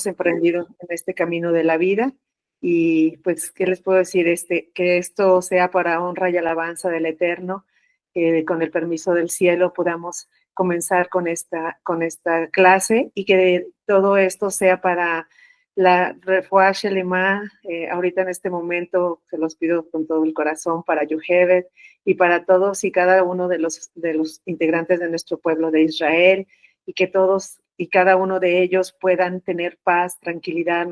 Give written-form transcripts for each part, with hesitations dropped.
emprendido en este camino de la vida. Y pues, ¿qué les puedo decir? Que esto sea para honra y alabanza del Eterno, que con el permiso del cielo podamos comenzar con esta clase, y que todo esto sea para la Refuah Shelema. Ahorita en este momento se los pido con todo el corazón para Yocheved y para todos y cada uno de los integrantes de nuestro pueblo de Israel, y que todos y cada uno de ellos puedan tener paz, tranquilidad,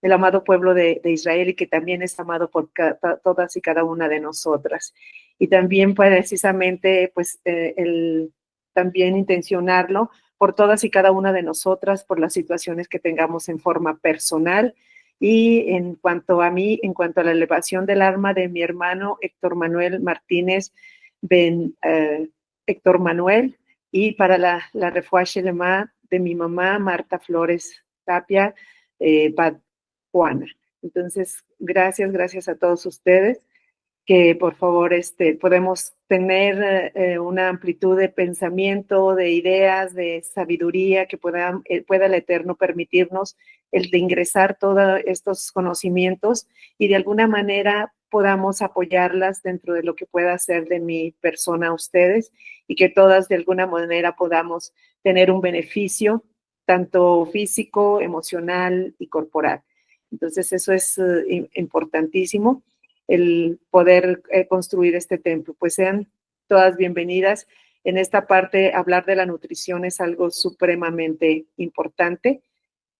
el amado pueblo de Israel, y que también es amado por todas y cada una de nosotras. Y también precisamente, pues, también intencionarlo por todas y cada una de nosotras, por las situaciones que tengamos en forma personal. Y en cuanto a mí, en cuanto a la elevación del alma de mi hermano Héctor Manuel Martínez Héctor Manuel, y para la Refuah Shelema de mi mamá Marta Flores Tapia Juana. Entonces, gracias a todos ustedes, que por favor podemos tener una amplitud de pensamiento, de ideas, de sabiduría, que pueda el Eterno permitirnos el de ingresar todos estos conocimientos, y de alguna manera podamos apoyarlas dentro de lo que pueda ser de mi persona a ustedes, y que todas de alguna manera podamos tener un beneficio, tanto físico, emocional y corporal. Entonces eso es importantísimo, el poder construir este templo. Pues sean todas bienvenidas. En esta parte, hablar de la nutrición es algo supremamente importante,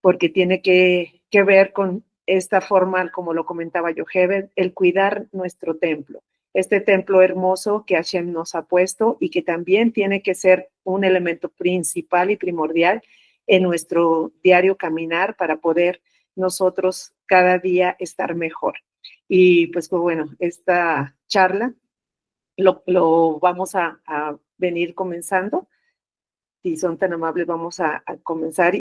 porque tiene que ver con esta forma, como lo comentaba Yocheved, el cuidar nuestro templo. Este templo hermoso que Hashem nos ha puesto, y que también tiene que ser un elemento principal y primordial en nuestro diario caminar, para poder nosotros cada día estar mejor. Y pues bueno, esta charla lo vamos a venir comenzando. Si son tan amables, vamos a comenzar.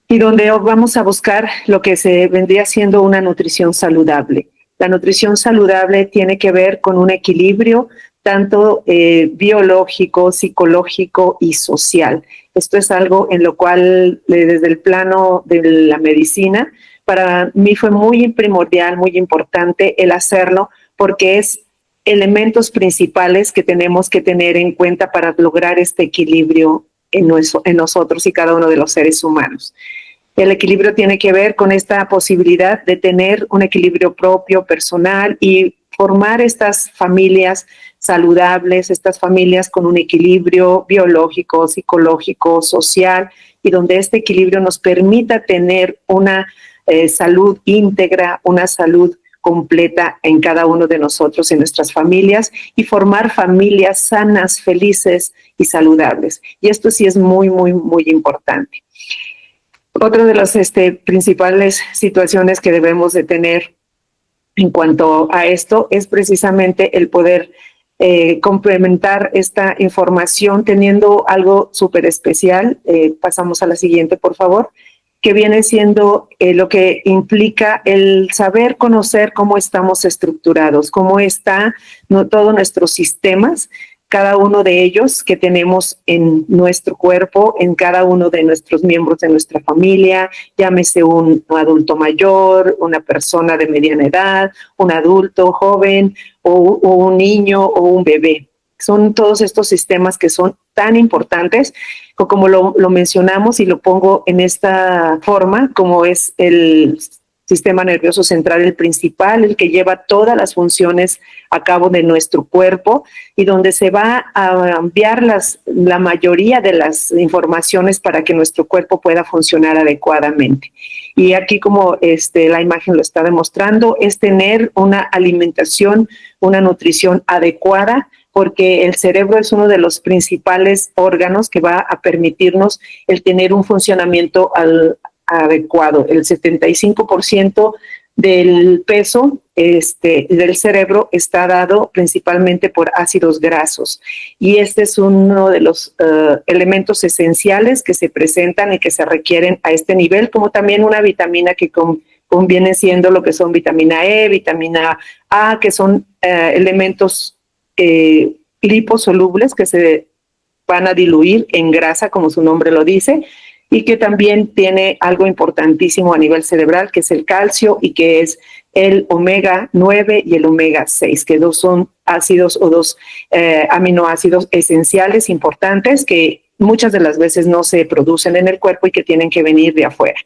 Y donde vamos a buscar lo que se vendría siendo una nutrición saludable. La nutrición saludable tiene que ver con un equilibrio tanto biológico, psicológico y social. Esto es algo en lo cual, desde el plano de la medicina, para mí fue muy primordial, muy importante el hacerlo, porque es elementos principales que tenemos que tener en cuenta para lograr este equilibrio en nosotros y cada uno de los seres humanos. El equilibrio tiene que ver con esta posibilidad de tener un equilibrio propio, personal, y formar estas familias saludables, estas familias con un equilibrio biológico, psicológico, social, y donde este equilibrio nos permita tener una salud íntegra, una salud completa en cada uno de nosotros, en nuestras familias, y formar familias sanas, felices y saludables. Y esto sí es muy, muy, muy importante. Otra de las principales situaciones que debemos de tener en cuanto a esto es precisamente el poder complementar esta información teniendo algo súper especial. Pasamos a la siguiente, por favor, que viene siendo lo que implica el saber conocer cómo estamos estructurados, cómo están todos nuestros sistemas, cada uno de ellos que tenemos en nuestro cuerpo, en cada uno de nuestros miembros de nuestra familia, llámese un adulto mayor, una persona de mediana edad, un adulto joven, o un niño o un bebé. Son todos estos sistemas que son tan importantes, como lo mencionamos, y lo pongo en esta forma, como es el sistema nervioso central, el principal, el que lleva todas las funciones a cabo de nuestro cuerpo, y donde se va a enviar la mayoría de las informaciones para que nuestro cuerpo pueda funcionar adecuadamente. Y aquí, como la imagen lo está demostrando, es tener una alimentación, una nutrición adecuada, porque el cerebro es uno de los principales órganos que va a permitirnos el tener un funcionamiento adecuado. El 75% del peso del cerebro está dado principalmente por ácidos grasos, y este es uno de los elementos esenciales que se presentan y que se requieren a este nivel, como también una vitamina que conviene siendo lo que son vitamina E, vitamina A, que son elementos liposolubles que se van a diluir en grasa, como su nombre lo dice, y que también tiene algo importantísimo a nivel cerebral, que es el calcio y que es el omega 9 y el omega 6, que son ácidos o dos aminoácidos esenciales importantes que muchas de las veces no se producen en el cuerpo y que tienen que venir de afuera.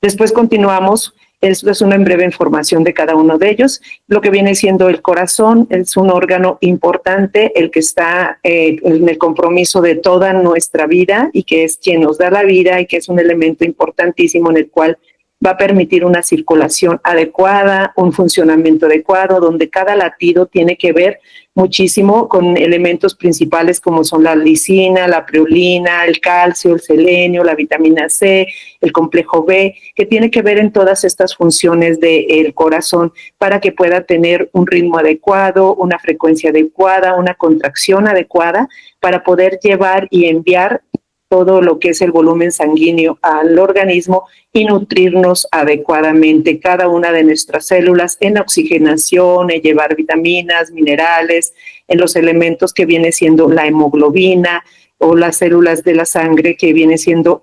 Después continuamos. Esto es una breve información de cada uno de ellos. Lo que viene siendo el corazón es un órgano importante, el que está en el compromiso de toda nuestra vida y que es quien nos da la vida y que es un elemento importantísimo en el cual va a permitir una circulación adecuada, un funcionamiento adecuado, donde cada latido tiene que ver muchísimo con elementos principales como son la lisina, la preolina, el calcio, el selenio, la vitamina C, el complejo B, que tiene que ver en todas estas funciones del corazón para que pueda tener un ritmo adecuado, una frecuencia adecuada, una contracción adecuada para poder llevar y enviar todo lo que es el volumen sanguíneo al organismo y nutrirnos adecuadamente cada una de nuestras células en oxigenación, en llevar vitaminas, minerales, en los elementos que viene siendo la hemoglobina o las células de la sangre que viene siendo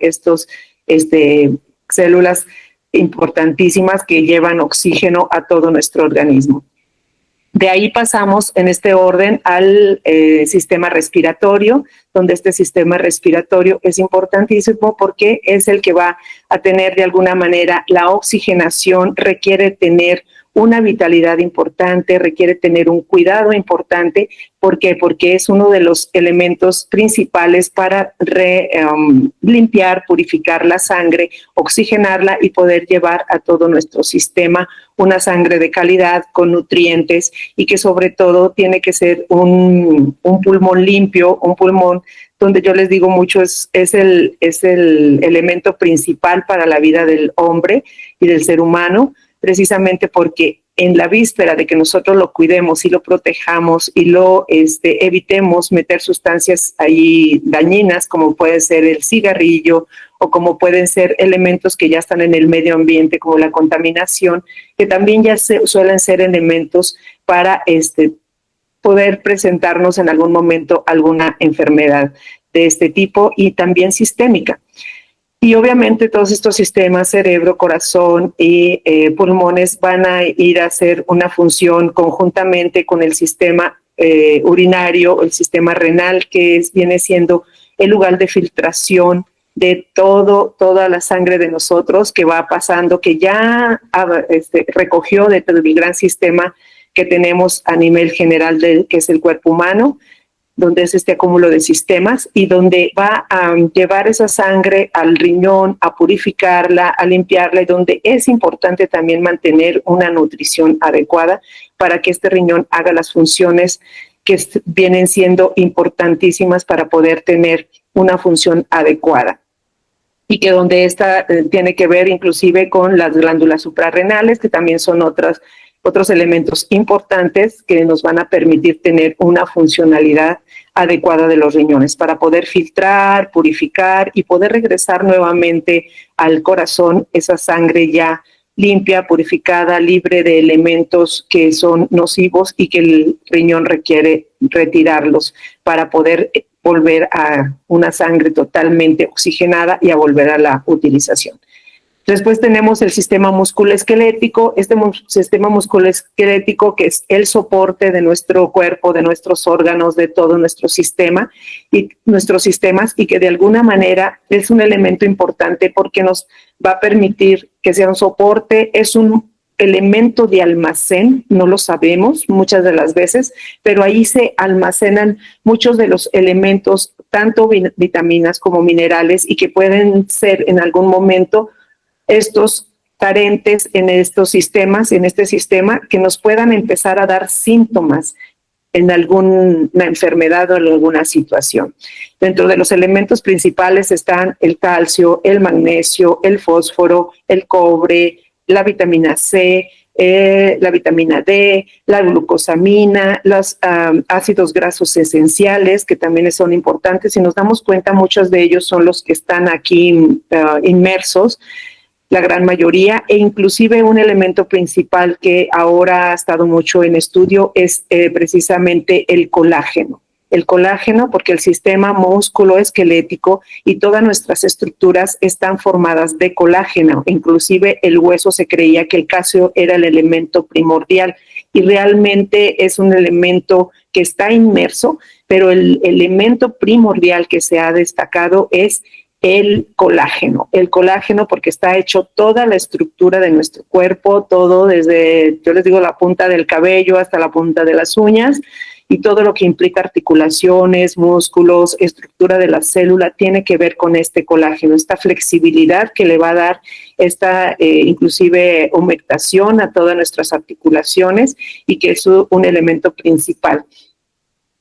células importantísimas que llevan oxígeno a todo nuestro organismo. De ahí pasamos en este orden al sistema respiratorio, donde este sistema respiratorio es importantísimo porque es el que va a tener de alguna manera la oxigenación, requiere tener una vitalidad importante, requiere tener un cuidado importante. ¿Por qué? Porque es uno de los elementos principales para limpiar, purificar la sangre, oxigenarla y poder llevar a todo nuestro sistema una sangre de calidad con nutrientes y que sobre todo tiene que ser un pulmón limpio, un pulmón donde yo les digo mucho es el elemento principal para la vida del hombre y del ser humano, precisamente porque en la víspera de que nosotros lo cuidemos y lo protejamos y lo evitemos meter sustancias ahí dañinas como puede ser el cigarrillo o como pueden ser elementos que ya están en el medio ambiente como la contaminación, que también ya suelen ser elementos para poder presentarnos en algún momento alguna enfermedad de este tipo y también sistémica. Y obviamente todos estos sistemas, cerebro, corazón y pulmones van a ir a hacer una función conjuntamente con el sistema urinario, el sistema renal, que viene siendo el lugar de filtración de toda la sangre de nosotros que va pasando, que ya recogió de todo el gran sistema que tenemos a nivel general, que es el cuerpo humano, donde es este acúmulo de sistemas y donde va a llevar esa sangre al riñón, a purificarla, a limpiarla y donde es importante también mantener una nutrición adecuada para que este riñón haga las funciones que vienen siendo importantísimas para poder tener una función adecuada. Y que donde esta tiene que ver inclusive con las glándulas suprarrenales, que también son otros elementos importantes que nos van a permitir tener una funcionalidad adecuada de los riñones para poder filtrar, purificar y poder regresar nuevamente al corazón esa sangre ya limpia, purificada, libre de elementos que son nocivos y que el riñón requiere retirarlos para poder volver a una sangre totalmente oxigenada y a volver a la utilización. Después tenemos el sistema musculoesquelético, sistema musculoesquelético que es el soporte de nuestro cuerpo, de nuestros órganos, de todo nuestro sistema y nuestros sistemas y que de alguna manera es un elemento importante porque nos va a permitir que sea un soporte, es un elemento de almacén, no lo sabemos muchas de las veces, pero ahí se almacenan muchos de los elementos, tanto vitaminas como minerales y que pueden ser en algún momento estos carentes en estos sistemas, en este sistema, que nos puedan empezar a dar síntomas en alguna enfermedad o en alguna situación. Dentro de los elementos principales están el calcio, el magnesio, el fósforo, el cobre, la vitamina C, la vitamina D, la glucosamina, los ácidos grasos esenciales, que también son importantes. Si nos damos cuenta, muchos de ellos son los que están aquí inmersos, la gran mayoría, e inclusive un elemento principal que ahora ha estado mucho en estudio es precisamente el colágeno. el colágeno porque el sistema músculo-esquelético y todas nuestras estructuras están formadas de colágeno. Inclusive el hueso se creía que el calcio era el elemento primordial y realmente es un elemento que está inmerso, pero el elemento primordial que se ha destacado es el colágeno porque está hecho toda la estructura de nuestro cuerpo, todo desde, yo les digo, la punta del cabello hasta la punta de las uñas, y todo lo que implica articulaciones, músculos, estructura de la célula, tiene que ver con este colágeno, esta flexibilidad que le va a dar esta inclusive humectación a todas nuestras articulaciones y que es un elemento principal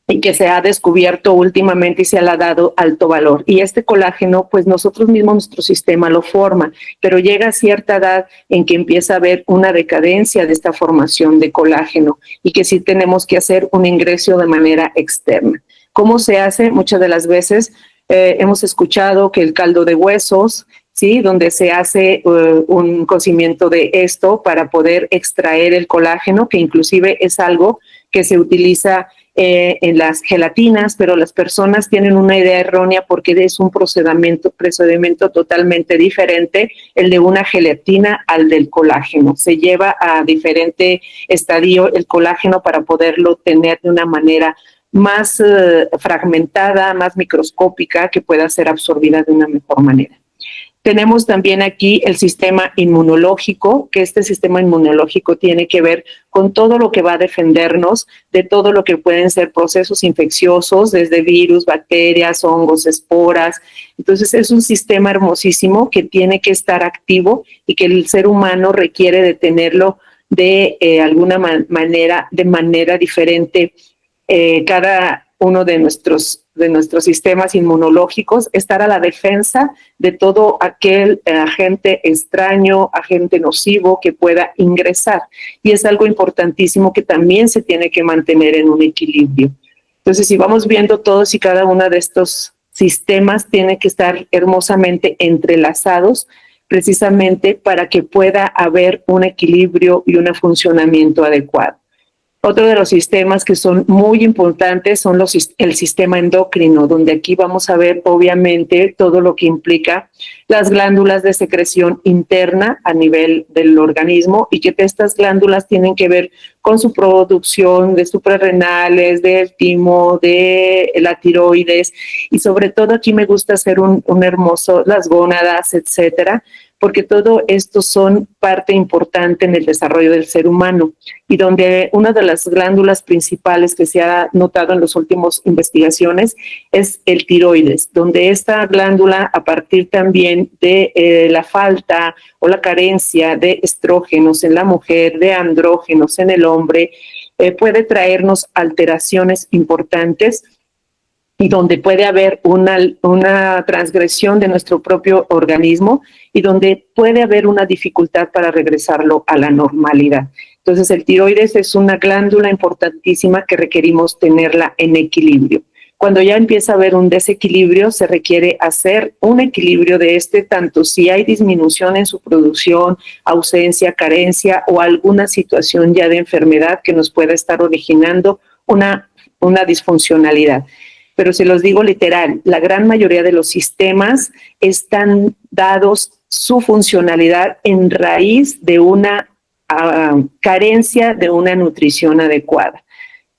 y que se ha descubierto últimamente y se le ha dado alto valor. Y este colágeno, pues nosotros mismos, nuestro sistema lo forma, pero llega a cierta edad en que empieza a haber una decadencia de esta formación de colágeno y que sí tenemos que hacer un ingreso de manera externa. ¿Cómo se hace? Muchas de las veces hemos escuchado que el caldo de huesos, ¿sí? Donde se hace un cocimiento de esto para poder extraer el colágeno, que inclusive es algo que se utiliza en las gelatinas, pero las personas tienen una idea errónea porque es un procedimiento totalmente diferente el de una gelatina al del colágeno. Se lleva a diferente estadio el colágeno para poderlo tener de una manera más fragmentada, más microscópica, que pueda ser absorbida de una mejor manera. Tenemos también aquí el sistema inmunológico, que este sistema inmunológico tiene que ver con todo lo que va a defendernos de todo lo que pueden ser procesos infecciosos, desde virus, bacterias, hongos, esporas. Entonces es un sistema hermosísimo que tiene que estar activo y que el ser humano requiere de tenerlo de alguna manera, de manera diferente. Cada uno de nuestros sistemas inmunológicos, estar a la defensa de todo aquel agente extraño, agente nocivo que pueda ingresar. Y es algo importantísimo que también se tiene que mantener en un equilibrio. Entonces, si vamos viendo todos y cada uno de estos sistemas, tiene que estar hermosamente entrelazados precisamente para que pueda haber un equilibrio y un funcionamiento adecuado. Otro de los sistemas que son muy importantes son el sistema endocrino, donde aquí vamos a ver obviamente todo lo que implica las glándulas de secreción interna a nivel del organismo y que estas glándulas tienen que ver con su producción de suprarrenales, del timo, de la tiroides y sobre todo aquí me gusta hacer un hermoso, las gónadas, etcétera, porque todo esto son parte importante en el desarrollo del ser humano y donde una de las glándulas principales que se ha notado en las últimas investigaciones es el tiroides, donde esta glándula, a partir también de la falta o la carencia de estrógenos en la mujer, de andrógenos en el hombre, puede traernos alteraciones importantes y donde puede haber una transgresión de nuestro propio organismo y donde puede haber una dificultad para regresarlo a la normalidad. Entonces, el tiroides es una glándula importantísima que requerimos tenerla en equilibrio. Cuando ya empieza a haber un desequilibrio, se requiere hacer un equilibrio de tanto si hay disminución en su producción, ausencia, carencia o alguna situación ya de enfermedad que nos pueda estar originando una disfuncionalidad. Pero se los digo literal, la gran mayoría de los sistemas están dados su funcionalidad en raíz de una carencia de una nutrición adecuada.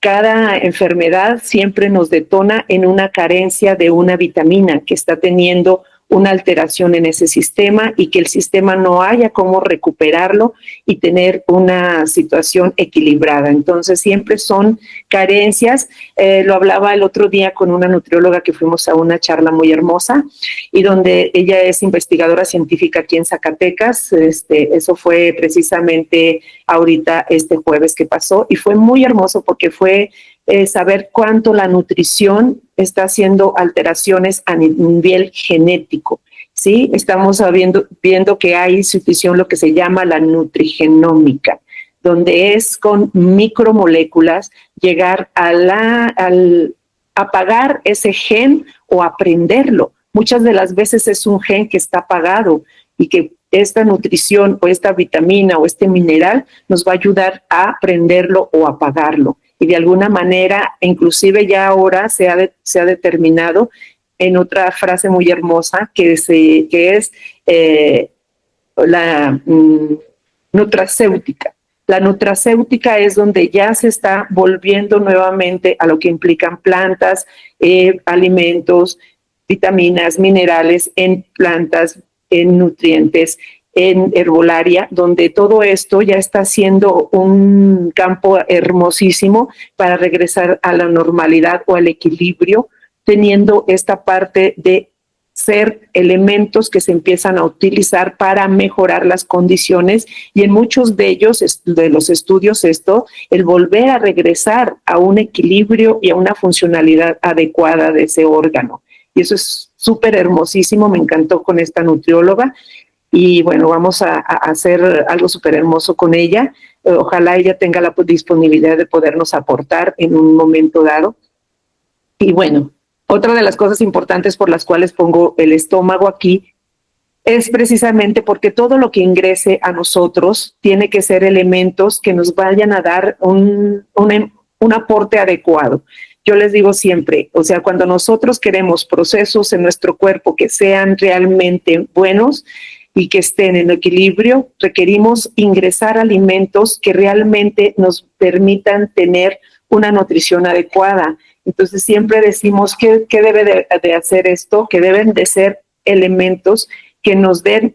Cada enfermedad siempre nos detona en una carencia de una vitamina que está teniendo una alteración en ese sistema y que el sistema no haya cómo recuperarlo y tener una situación equilibrada. Entonces siempre son carencias. Lo hablaba el otro día con una nutrióloga que fuimos a una charla muy hermosa y donde ella es investigadora científica aquí en Zacatecas. Eso fue precisamente ahorita este jueves que pasó y fue muy hermoso porque fue saber cuánto la nutrición está haciendo alteraciones a nivel genético, ¿sí? Estamos viendo que hay institución lo que se llama la nutrigenómica, donde es con micromoléculas llegar a apagar ese gen o aprenderlo. Muchas de las veces es un gen que está apagado y que esta nutrición o esta vitamina o este mineral nos va a ayudar a prenderlo o apagarlo. Y de alguna manera, inclusive ya ahora se ha determinado en otra frase muy hermosa que es la nutracéutica. La nutracéutica es donde ya se está volviendo nuevamente a lo que implican plantas, alimentos, vitaminas, minerales en plantas, en nutrientes, en herbolaria, donde todo esto ya está siendo un campo hermosísimo para regresar a la normalidad o al equilibrio, teniendo esta parte de ser elementos que se empiezan a utilizar para mejorar las condiciones, y en muchos de ellos, de los estudios, el volver a regresar a un equilibrio y a una funcionalidad adecuada de ese órgano. Y eso es súper hermosísimo, me encantó con esta nutrióloga, y bueno, vamos a hacer algo súper hermoso con ella. Ojalá ella tenga la disponibilidad de podernos aportar en un momento dado. Y bueno, otra de las cosas importantes por las cuales pongo el estómago aquí es precisamente porque todo lo que ingrese a nosotros tiene que ser elementos que nos vayan a dar un aporte adecuado. Yo les digo siempre, o sea, cuando nosotros queremos procesos en nuestro cuerpo que sean realmente buenos y que estén en equilibrio, requerimos ingresar alimentos que realmente nos permitan tener una nutrición adecuada. Entonces siempre decimos que debe de hacer esto, que deben de ser elementos que nos den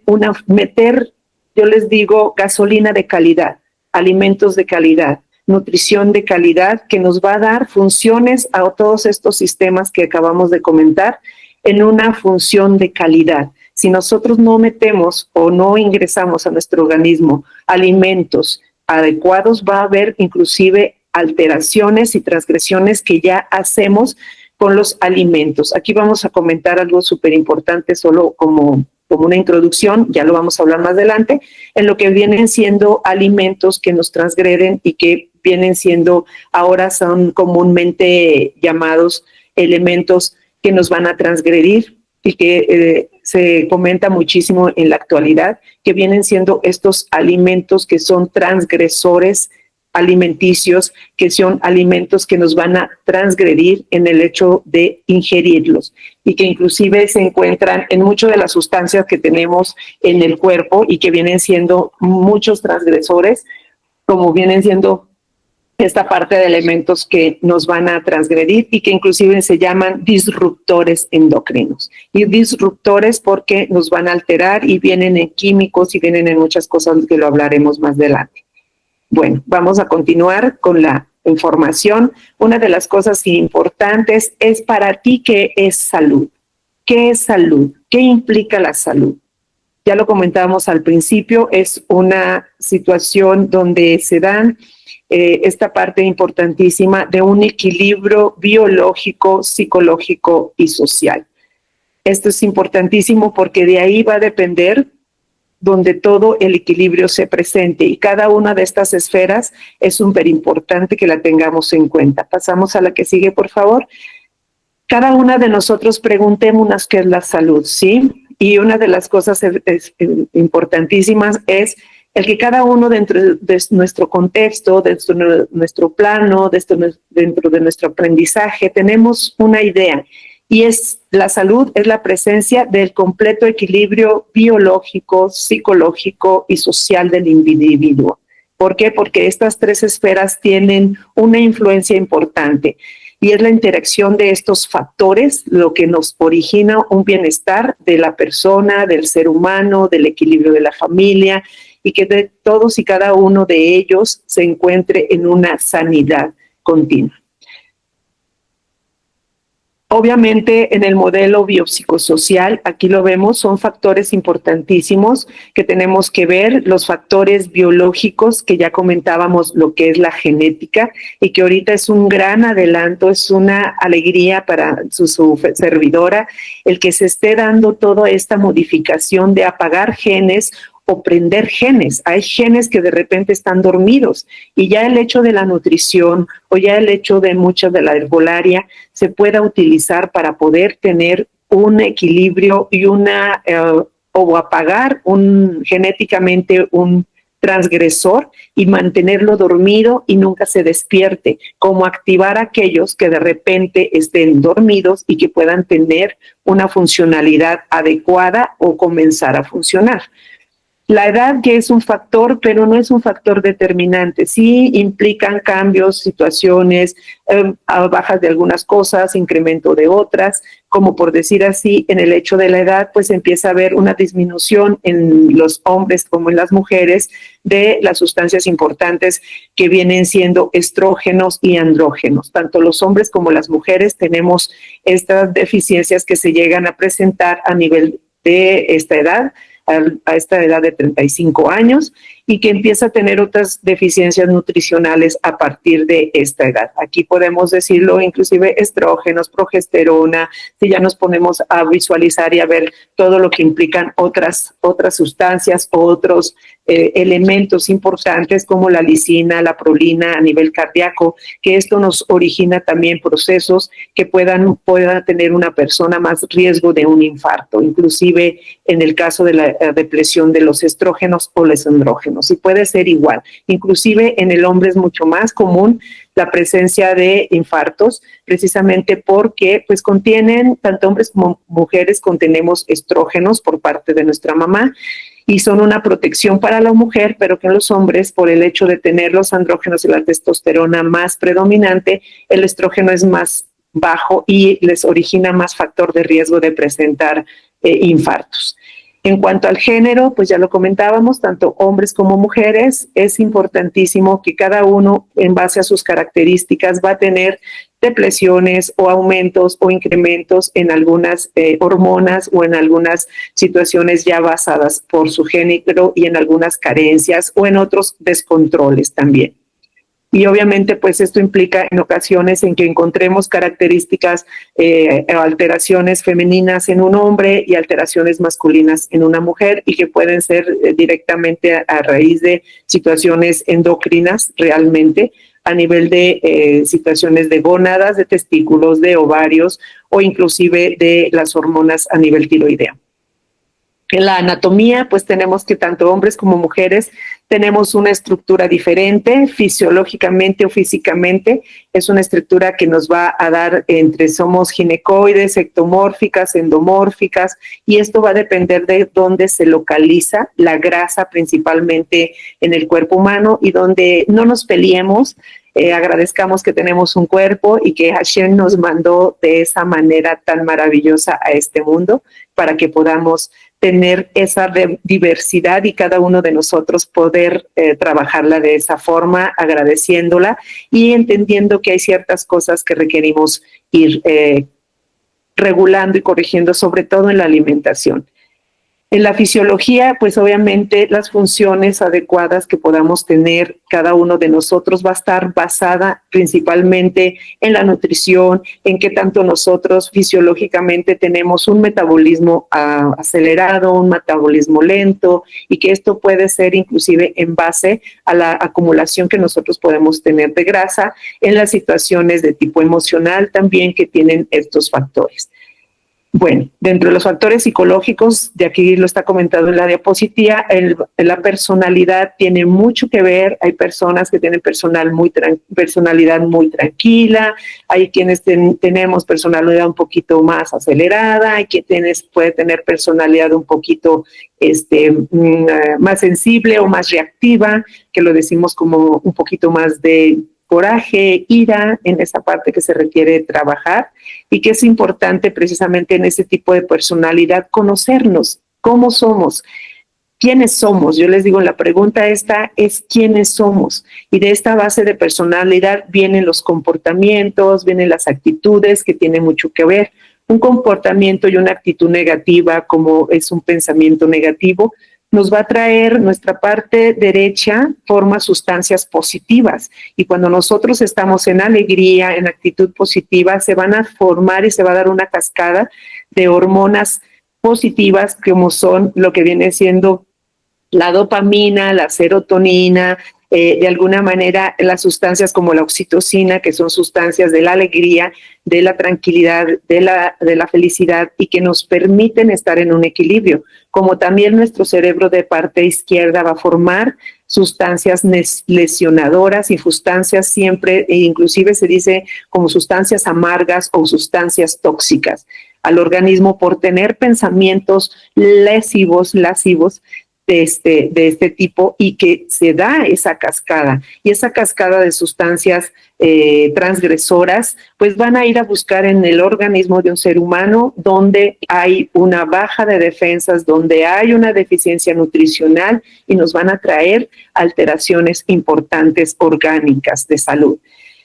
yo les digo, gasolina de calidad, alimentos de calidad, nutrición de calidad, que nos va a dar funciones a todos estos sistemas que acabamos de comentar en una función de calidad. Si nosotros no metemos o no ingresamos a nuestro organismo alimentos adecuados, va a haber inclusive alteraciones y transgresiones que ya hacemos con los alimentos. Aquí vamos a comentar algo súper importante, solo como una introducción, ya lo vamos a hablar más adelante, en lo que vienen siendo alimentos que nos transgreden y que vienen siendo, ahora son comúnmente llamados elementos que nos van a transgredir y que se comenta muchísimo en la actualidad, que vienen siendo estos alimentos que son transgresores alimenticios, que son alimentos que nos van a transgredir en el hecho de ingerirlos y que inclusive se encuentran en muchas de las sustancias que tenemos en el cuerpo y que vienen siendo muchos transgresores, como vienen siendo esta parte de elementos que nos van a transgredir y que inclusive se llaman disruptores endocrinos. Y disruptores porque nos van a alterar y vienen en químicos y vienen en muchas cosas que lo hablaremos más adelante. Bueno, vamos a continuar con la información. Una de las cosas importantes es para ti, ¿qué es salud? ¿Qué es salud? ¿Qué implica la salud? Ya lo comentábamos al principio, es una situación donde se dan esta parte importantísima de un equilibrio biológico, psicológico y social. Esto es importantísimo porque de ahí va a depender donde todo el equilibrio se presente, y cada una de estas esferas es súper importante que la tengamos en cuenta. Pasamos a la que sigue, por favor. Cada una de nosotros preguntémonos qué es la salud, ¿sí? Y una de las cosas importantísimas es el que cada uno dentro de nuestro contexto, dentro de nuestro plano, dentro de nuestro aprendizaje, tenemos una idea. Y la salud es la presencia del completo equilibrio biológico, psicológico y social del individuo. ¿Por qué? Porque estas tres esferas tienen una influencia importante y es la interacción de estos factores lo que nos origina un bienestar de la persona, del ser humano, del equilibrio de la familia, y que de todos y cada uno de ellos se encuentre en una sanidad continua. Obviamente, en el modelo biopsicosocial, aquí lo vemos, son factores importantísimos que tenemos que ver, los factores biológicos, que ya comentábamos lo que es la genética, y que ahorita es un gran adelanto, es una alegría para su servidora, el que se esté dando toda esta modificación de apagar genes o prender genes. Hay genes que de repente están dormidos y ya el hecho de la nutrición o ya el hecho de mucha de la herbolaria se pueda utilizar para poder tener un equilibrio y una o apagar genéticamente un transgresor y mantenerlo dormido y nunca se despierte, como activar a aquellos que de repente estén dormidos y que puedan tener una funcionalidad adecuada o comenzar a funcionar. La edad que es un factor, pero no es un factor determinante. Sí implican cambios, situaciones, bajas de algunas cosas, incremento de otras, como por decir así, en el hecho de la edad, pues empieza a haber una disminución en los hombres como en las mujeres de las sustancias importantes que vienen siendo estrógenos y andrógenos. Tanto los hombres como las mujeres tenemos estas deficiencias que se llegan a presentar a nivel de esta edad, a esta edad de 35 años, y que empieza a tener otras deficiencias nutricionales a partir de esta edad. Aquí podemos decirlo, inclusive estrógenos, progesterona, si ya nos ponemos a visualizar y a ver todo lo que implican otras sustancias, otros elementos importantes como la lisina, la prolina a nivel cardíaco, que esto nos origina también procesos que pueda tener una persona más riesgo de un infarto, inclusive en el caso de la depresión de los estrógenos o los andrógenos. Y puede ser igual. Inclusive en el hombre es mucho más común la presencia de infartos, precisamente porque pues contienen, tanto hombres como mujeres, contenemos estrógenos por parte de nuestra mamá y son una protección para la mujer, pero que en los hombres, por el hecho de tener los andrógenos y la testosterona más predominante, el estrógeno es más bajo y les origina más factor de riesgo de presentar infartos. En cuanto al género, pues ya lo comentábamos, tanto hombres como mujeres, es importantísimo que cada uno, en base a sus características, va a tener depleciones o aumentos o incrementos en algunas hormonas o en algunas situaciones ya basadas por su género y en algunas carencias o en otros descontroles también. Y obviamente pues esto implica en ocasiones en que encontremos características, alteraciones femeninas en un hombre y alteraciones masculinas en una mujer y que pueden ser directamente a raíz de situaciones endocrinas realmente a nivel de situaciones de gónadas, de testículos, de ovarios o inclusive de las hormonas a nivel tiroideo. En la anatomía, pues tenemos que tanto hombres como mujeres tenemos una estructura diferente, fisiológicamente o físicamente. Es una estructura que nos va a dar somos ginecoides, ectomórficas, endomórficas, y esto va a depender de dónde se localiza la grasa principalmente en el cuerpo humano y donde no nos peleemos. Agradezcamos que tenemos un cuerpo y que Hashem nos mandó de esa manera tan maravillosa a este mundo para que podamos tener esa diversidad y cada uno de nosotros poder trabajarla de esa forma, agradeciéndola y entendiendo que hay ciertas cosas que requerimos ir regulando y corrigiendo, sobre todo en la alimentación. En la fisiología, pues obviamente las funciones adecuadas que podamos tener cada uno de nosotros va a estar basada principalmente en la nutrición, en qué tanto nosotros fisiológicamente tenemos un metabolismo acelerado, un metabolismo lento, y que esto puede ser inclusive en base a la acumulación que nosotros podemos tener de grasa en las situaciones de tipo emocional también que tienen estos factores. Bueno, dentro de los factores psicológicos, de aquí lo está comentado en la diapositiva, la personalidad tiene mucho que ver. Hay personas que tienen personalidad muy tranquila, hay quienes tenemos personalidad un poquito más acelerada, hay quienes pueden tener personalidad un poquito más sensible o más reactiva, que lo decimos como un poquito más de coraje, ira, en esa parte que se requiere trabajar y que es importante precisamente en ese tipo de personalidad conocernos, cómo somos, quiénes somos. Yo les digo, la pregunta esta es quiénes somos, y de esta base de personalidad vienen los comportamientos, vienen las actitudes que tienen mucho que ver. Un comportamiento y una actitud negativa, como es un pensamiento negativo, nos va a traer nuestra parte derecha, forma sustancias positivas. Y cuando nosotros estamos en alegría, en actitud positiva, se van a formar y se va a dar una cascada de hormonas positivas, como son lo que viene siendo la dopamina, la serotonina, de alguna manera las sustancias como la oxitocina, que son sustancias de la alegría, de la tranquilidad, de la felicidad y que nos permiten estar en un equilibrio, como también nuestro cerebro de parte izquierda va a formar sustancias lesionadoras y sustancias siempre, e inclusive se dice como sustancias amargas o sustancias tóxicas al organismo por tener pensamientos lascivos de este tipo y que se da esa cascada. Y esa cascada de sustancias transgresoras, pues van a ir a buscar en el organismo de un ser humano donde hay una baja de defensas, donde hay una deficiencia nutricional y nos van a traer alteraciones importantes orgánicas de salud.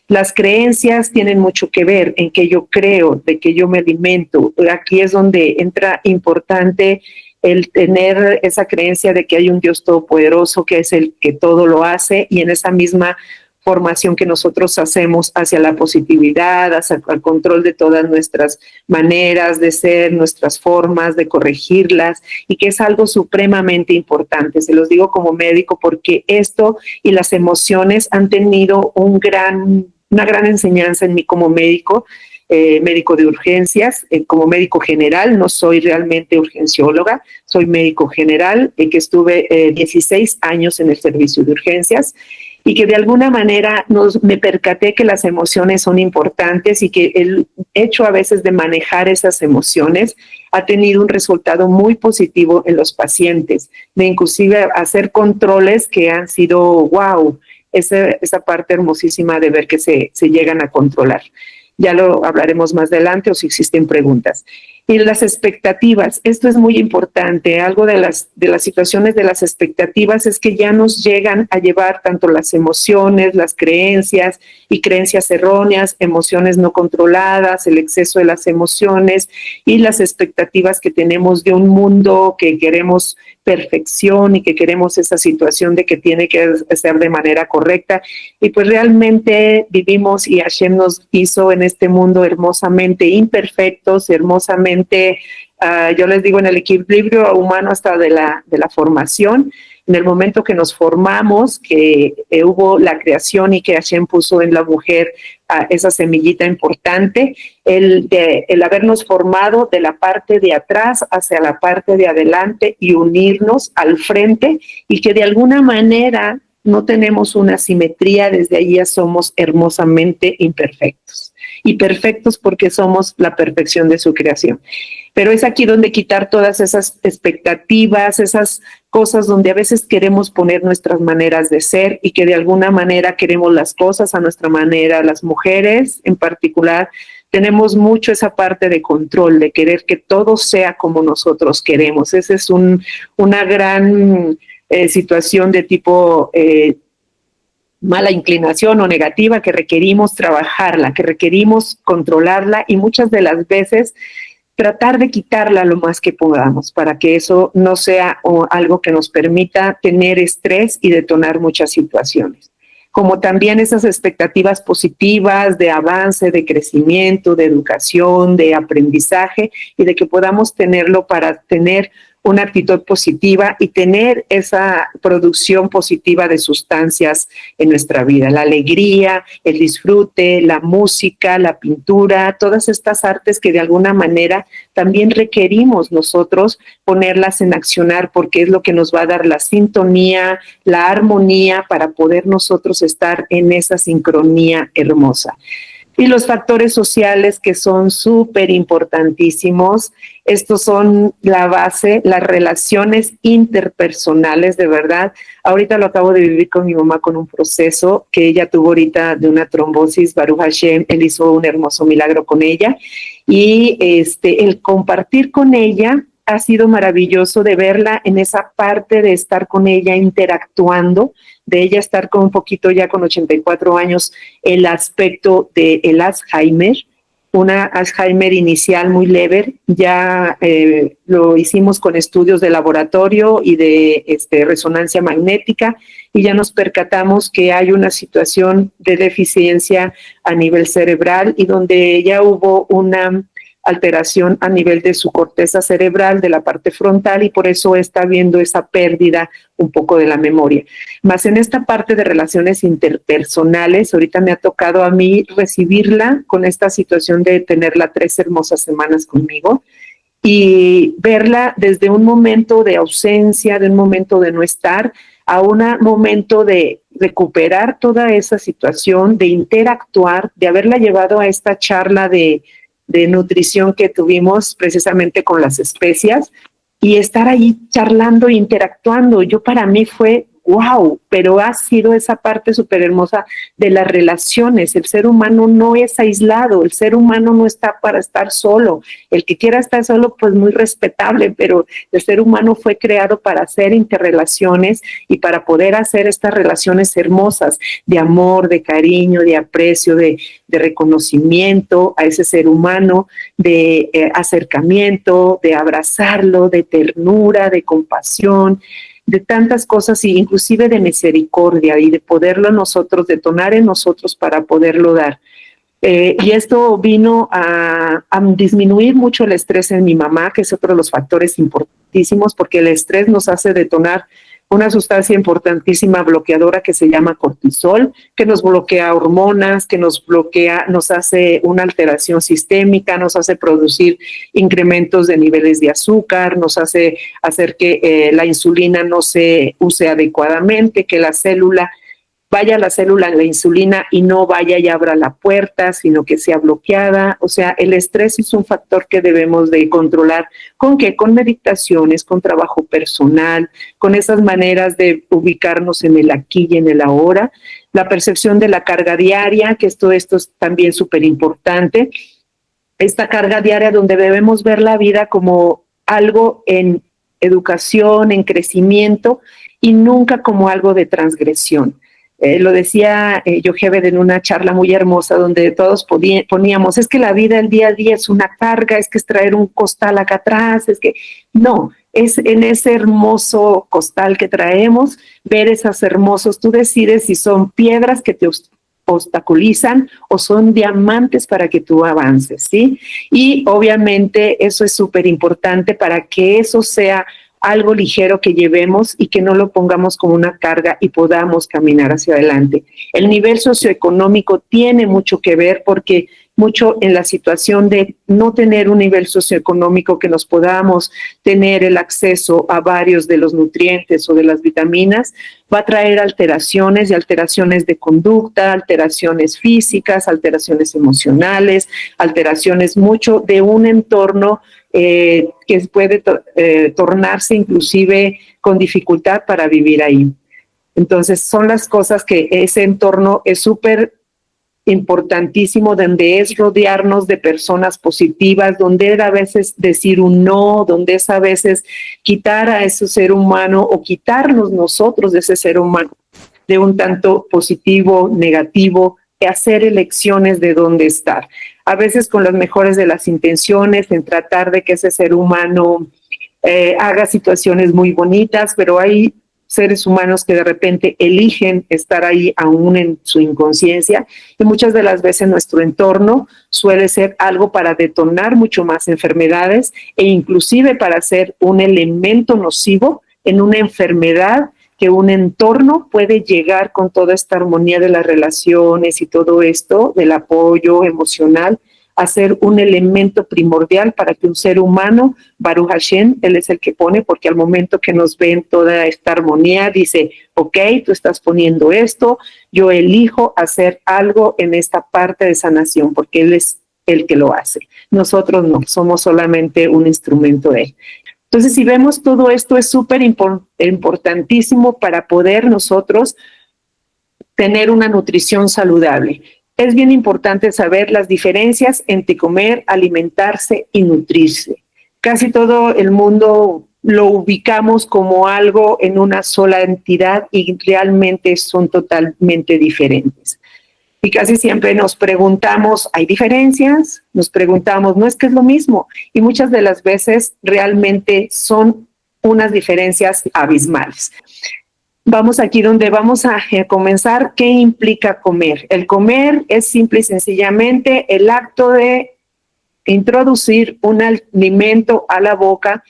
Las creencias tienen mucho que ver en que yo creo, de que yo me alimento. Aquí es donde entra importante el tener esa creencia de que hay un Dios todopoderoso que es el que todo lo hace y en esa misma formación que nosotros hacemos hacia la positividad, hacia el control de todas nuestras maneras de ser, nuestras formas de corregirlas y que es algo supremamente importante. Se los digo como médico porque esto y las emociones han tenido una gran enseñanza en mí como médico. Médico de urgencias, como médico general, no soy realmente urgencióloga, soy médico general, que estuve 16 años en el servicio de urgencias y que de alguna manera me percaté que las emociones son importantes y que el hecho a veces de manejar esas emociones ha tenido un resultado muy positivo en los pacientes, de inclusive hacer controles que han sido wow, esa parte hermosísima de ver que se llegan a controlar. Ya lo hablaremos más adelante o si existen preguntas. Y las expectativas, esto es muy importante. Algo de las situaciones de las expectativas es que ya nos llegan a llevar tanto las emociones, las creencias y creencias erróneas, emociones no controladas, el exceso de las emociones y las expectativas que tenemos de un mundo que queremos perfección y que queremos esa situación de que tiene que ser de manera correcta. Y pues realmente vivimos y Hashem nos hizo en este mundo hermosamente imperfectos, hermosamente yo les digo en el equilibrio humano hasta de la formación, en el momento que nos formamos, que hubo la creación y que Hashem puso en la mujer esa semillita importante, el habernos formado de la parte de atrás hacia la parte de adelante y unirnos al frente y que de alguna manera no tenemos una simetría, desde ahí ya somos hermosamente imperfectos. Y perfectos porque somos la perfección de su creación. Pero es aquí donde quitar todas esas expectativas, esas cosas donde a veces queremos poner nuestras maneras de ser y que de alguna manera queremos las cosas a nuestra manera. Las mujeres en particular tenemos mucho esa parte de control, de querer que todo sea como nosotros queremos. Esa es una gran situación de tipo mala inclinación o negativa que requerimos trabajarla, que requerimos controlarla y muchas de las veces tratar de quitarla lo más que podamos para que eso no sea algo que nos permita tener estrés y detonar muchas situaciones. Como también esas expectativas positivas de avance, de crecimiento, de educación, de aprendizaje y de que podamos tenerlo para tener una actitud positiva y tener esa producción positiva de sustancias en nuestra vida, la alegría, el disfrute, la música, la pintura, todas estas artes que de alguna manera también requerimos nosotros ponerlas en accionar porque es lo que nos va a dar la sintonía, la armonía para poder nosotros estar en esa sincronía hermosa. Y los factores sociales que son súper importantísimos, estos son la base, las relaciones interpersonales, de verdad. Ahorita lo acabo de vivir con mi mamá con un proceso que ella tuvo ahorita de una trombosis, Baruch Hashem, él hizo un hermoso milagro con ella. Y el compartir con ella ha sido maravilloso de verla en esa parte de estar con ella interactuando, de ella estar con un poquito ya con 84 años, el aspecto del Alzheimer, una Alzheimer inicial muy leve, ya lo hicimos con estudios de laboratorio y de resonancia magnética y ya nos percatamos que hay una situación de deficiencia a nivel cerebral y donde ya hubo una alteración a nivel de su corteza cerebral, de la parte frontal, y por eso está viendo esa pérdida un poco de la memoria. Más en esta parte de relaciones interpersonales, ahorita me ha tocado a mí recibirla con esta situación de tenerla 3 hermosas semanas conmigo y verla desde un momento de ausencia, de un momento de no estar, a un momento de recuperar toda esa situación, de interactuar, de haberla llevado a esta charla de nutrición que tuvimos precisamente con las especias y estar ahí charlando e interactuando. Yo para mí fue wow, pero ha sido esa parte súper hermosa de las relaciones. El ser humano no es aislado, el ser humano no está para estar solo. El que quiera estar solo, pues muy respetable, pero el ser humano fue creado para hacer interrelaciones y para poder hacer estas relaciones hermosas de amor, de cariño, de aprecio, de reconocimiento a ese ser humano, de acercamiento, de abrazarlo, de ternura, de compasión, de tantas cosas, y inclusive de misericordia, y de poderlo nosotros, detonar en nosotros para poderlo dar. Y esto vino a disminuir mucho el estrés en mi mamá, que es otro de los factores importantísimos, porque el estrés nos hace detonar una sustancia importantísima bloqueadora que se llama cortisol, que nos bloquea hormonas, que nos bloquea, nos hace una alteración sistémica, nos hace producir incrementos de niveles de azúcar, nos hace hacer que la insulina no se use adecuadamente, que la célula vaya a la célula la insulina y no vaya y abra la puerta, sino que sea bloqueada. O sea, el estrés es un factor que debemos de controlar. ¿Con qué? Con meditaciones, con trabajo personal, con esas maneras de ubicarnos en el aquí y en el ahora. La percepción de la carga diaria, que esto es también súper importante. Esta carga diaria donde debemos ver la vida como algo en educación, en crecimiento, y nunca como algo de transgresión. Lo decía Yocheved en una charla muy hermosa donde todos poníamos, es que la vida, el día a día es una carga, es que es traer un costal acá atrás, es que no, es en ese hermoso costal que traemos, ver esos hermosos, tú decides si son piedras que te obstaculizan o son diamantes para que tú avances, ¿sí? Y obviamente eso es súper importante para que eso sea algo ligero que llevemos y que no lo pongamos como una carga y podamos caminar hacia adelante. El nivel socioeconómico tiene mucho que ver porque mucho en la situación de no tener un nivel socioeconómico que nos podamos tener el acceso a varios de los nutrientes o de las vitaminas, va a traer alteraciones y alteraciones de conducta, alteraciones físicas, alteraciones emocionales, alteraciones mucho de un entorno que puede tornarse inclusive con dificultad para vivir ahí. Entonces son las cosas que ese entorno es súper importantísimo, donde es rodearnos de personas positivas, donde es a veces decir un no, donde es a veces quitar a ese ser humano o quitarnos nosotros de ese ser humano, de un tanto positivo, negativo, de hacer elecciones de dónde estar. A veces con las mejores de las intenciones, en tratar de que ese ser humano haga situaciones muy bonitas, pero hay seres humanos que de repente eligen estar ahí aún en su inconsciencia, y muchas de las veces nuestro entorno suele ser algo para detonar mucho más enfermedades e inclusive para ser un elemento nocivo en una enfermedad que un entorno puede llegar con toda esta armonía de las relaciones y todo esto, del apoyo emocional, a ser un elemento primordial para que un ser humano, Baruch Hashem, él es el que pone, porque al momento que nos ve en toda esta armonía, dice, ok, tú estás poniendo esto, yo elijo hacer algo en esta parte de sanación, porque él es el que lo hace. Nosotros no, somos solamente un instrumento de él. Entonces, si vemos todo esto, es súper importantísimo para poder nosotros tener una nutrición saludable. Es bien importante saber las diferencias entre comer, alimentarse y nutrirse. Casi todo el mundo lo ubicamos como algo en una sola entidad y realmente son totalmente diferentes. Y casi siempre nos preguntamos, ¿hay diferencias? Nos preguntamos, no es que es lo mismo. Y muchas de las veces realmente son unas diferencias abismales. Vamos aquí donde vamos a comenzar. ¿Qué implica comer? El comer es simple y sencillamente el acto de introducir un alimento a la boca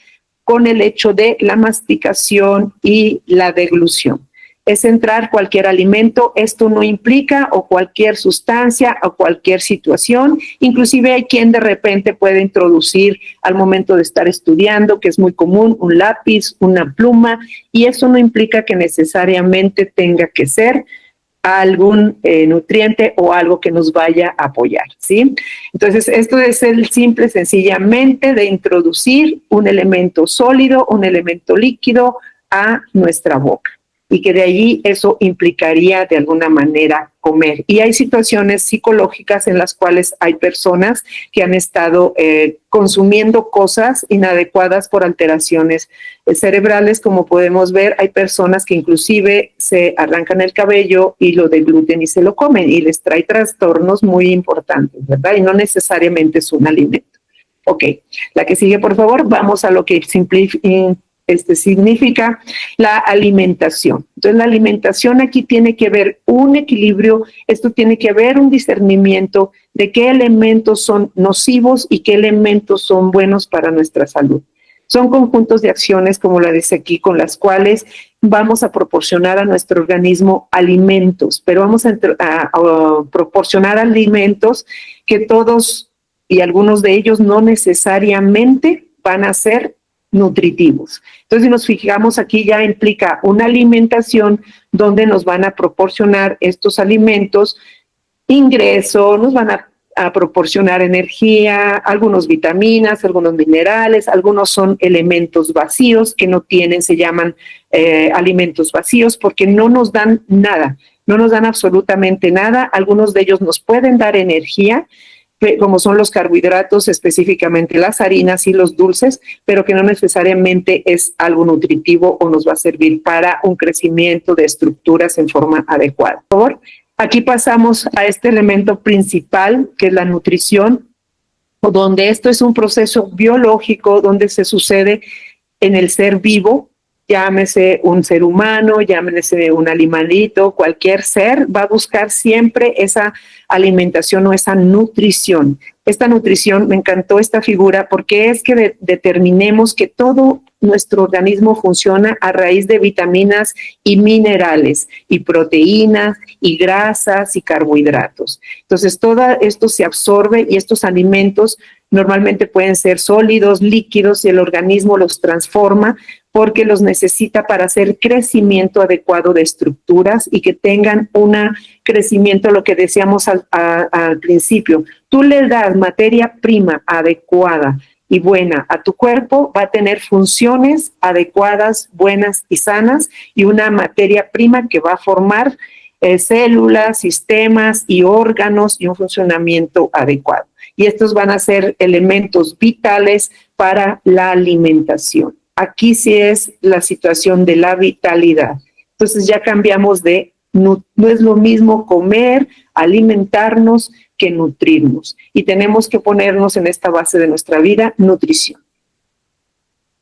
con el hecho de la masticación y la deglución. Es entrar cualquier alimento, esto no implica o cualquier sustancia o cualquier situación, inclusive hay quien de repente puede introducir al momento de estar estudiando, que es muy común, un lápiz, una pluma, y eso no implica que necesariamente tenga que ser algún nutriente o algo que nos vaya a apoyar, ¿sí? Entonces, esto es el simple, sencillamente, de introducir un elemento sólido, un elemento líquido a nuestra boca, y que de allí eso implicaría de alguna manera comer. Y hay situaciones psicológicas en las cuales hay personas que han estado consumiendo cosas inadecuadas por alteraciones cerebrales, como podemos ver. Hay personas que inclusive se arrancan el cabello y lo degluten y se lo comen, y les trae trastornos muy importantes, ¿verdad? Y no necesariamente es un alimento. Ok, la que sigue, por favor. Vamos a lo que significa la alimentación. Entonces, la alimentación aquí tiene que ver un equilibrio, esto tiene que ver un discernimiento de qué elementos son nocivos y qué elementos son buenos para nuestra salud. Son conjuntos de acciones, como la dice aquí, con las cuales vamos a proporcionar a nuestro organismo alimentos, pero vamos a proporcionar alimentos que todos y algunos de ellos no necesariamente van a ser nutritivos. Entonces, si nos fijamos aquí, ya implica una alimentación donde nos van a proporcionar estos alimentos ingreso, nos van a proporcionar energía, algunos vitaminas, algunos minerales, algunos son elementos vacíos que no tienen, se llaman alimentos vacíos porque no nos dan nada, no nos dan absolutamente nada. Algunos de ellos nos pueden dar energía, como son los carbohidratos, específicamente las harinas y los dulces, pero que no necesariamente es algo nutritivo o nos va a servir para un crecimiento de estructuras en forma adecuada. Por favor, aquí pasamos a este elemento principal, que es la nutrición, donde esto es un proceso biológico, donde se sucede en el ser vivo, llámese un ser humano, llámese un animalito, cualquier ser va a buscar siempre esa alimentación o esa nutrición. Esta nutrición, me encantó esta figura porque es que determinemos que todo nuestro organismo funciona a raíz de vitaminas y minerales y proteínas y grasas y carbohidratos. Entonces, todo esto se absorbe y estos alimentos normalmente pueden ser sólidos, líquidos, y el organismo los transforma porque los necesita para hacer crecimiento adecuado de estructuras y que tengan un crecimiento, lo que decíamos al principio. Tú le das materia prima adecuada y buena a tu cuerpo, va a tener funciones adecuadas, buenas y sanas, y una materia prima que va a formar células, sistemas y órganos y un funcionamiento adecuado. Y estos van a ser elementos vitales para la alimentación. Aquí sí es la situación de la vitalidad. Entonces ya cambiamos de, no es lo mismo comer, alimentarnos, que nutrirnos. Y tenemos que ponernos en esta base de nuestra vida, nutrición.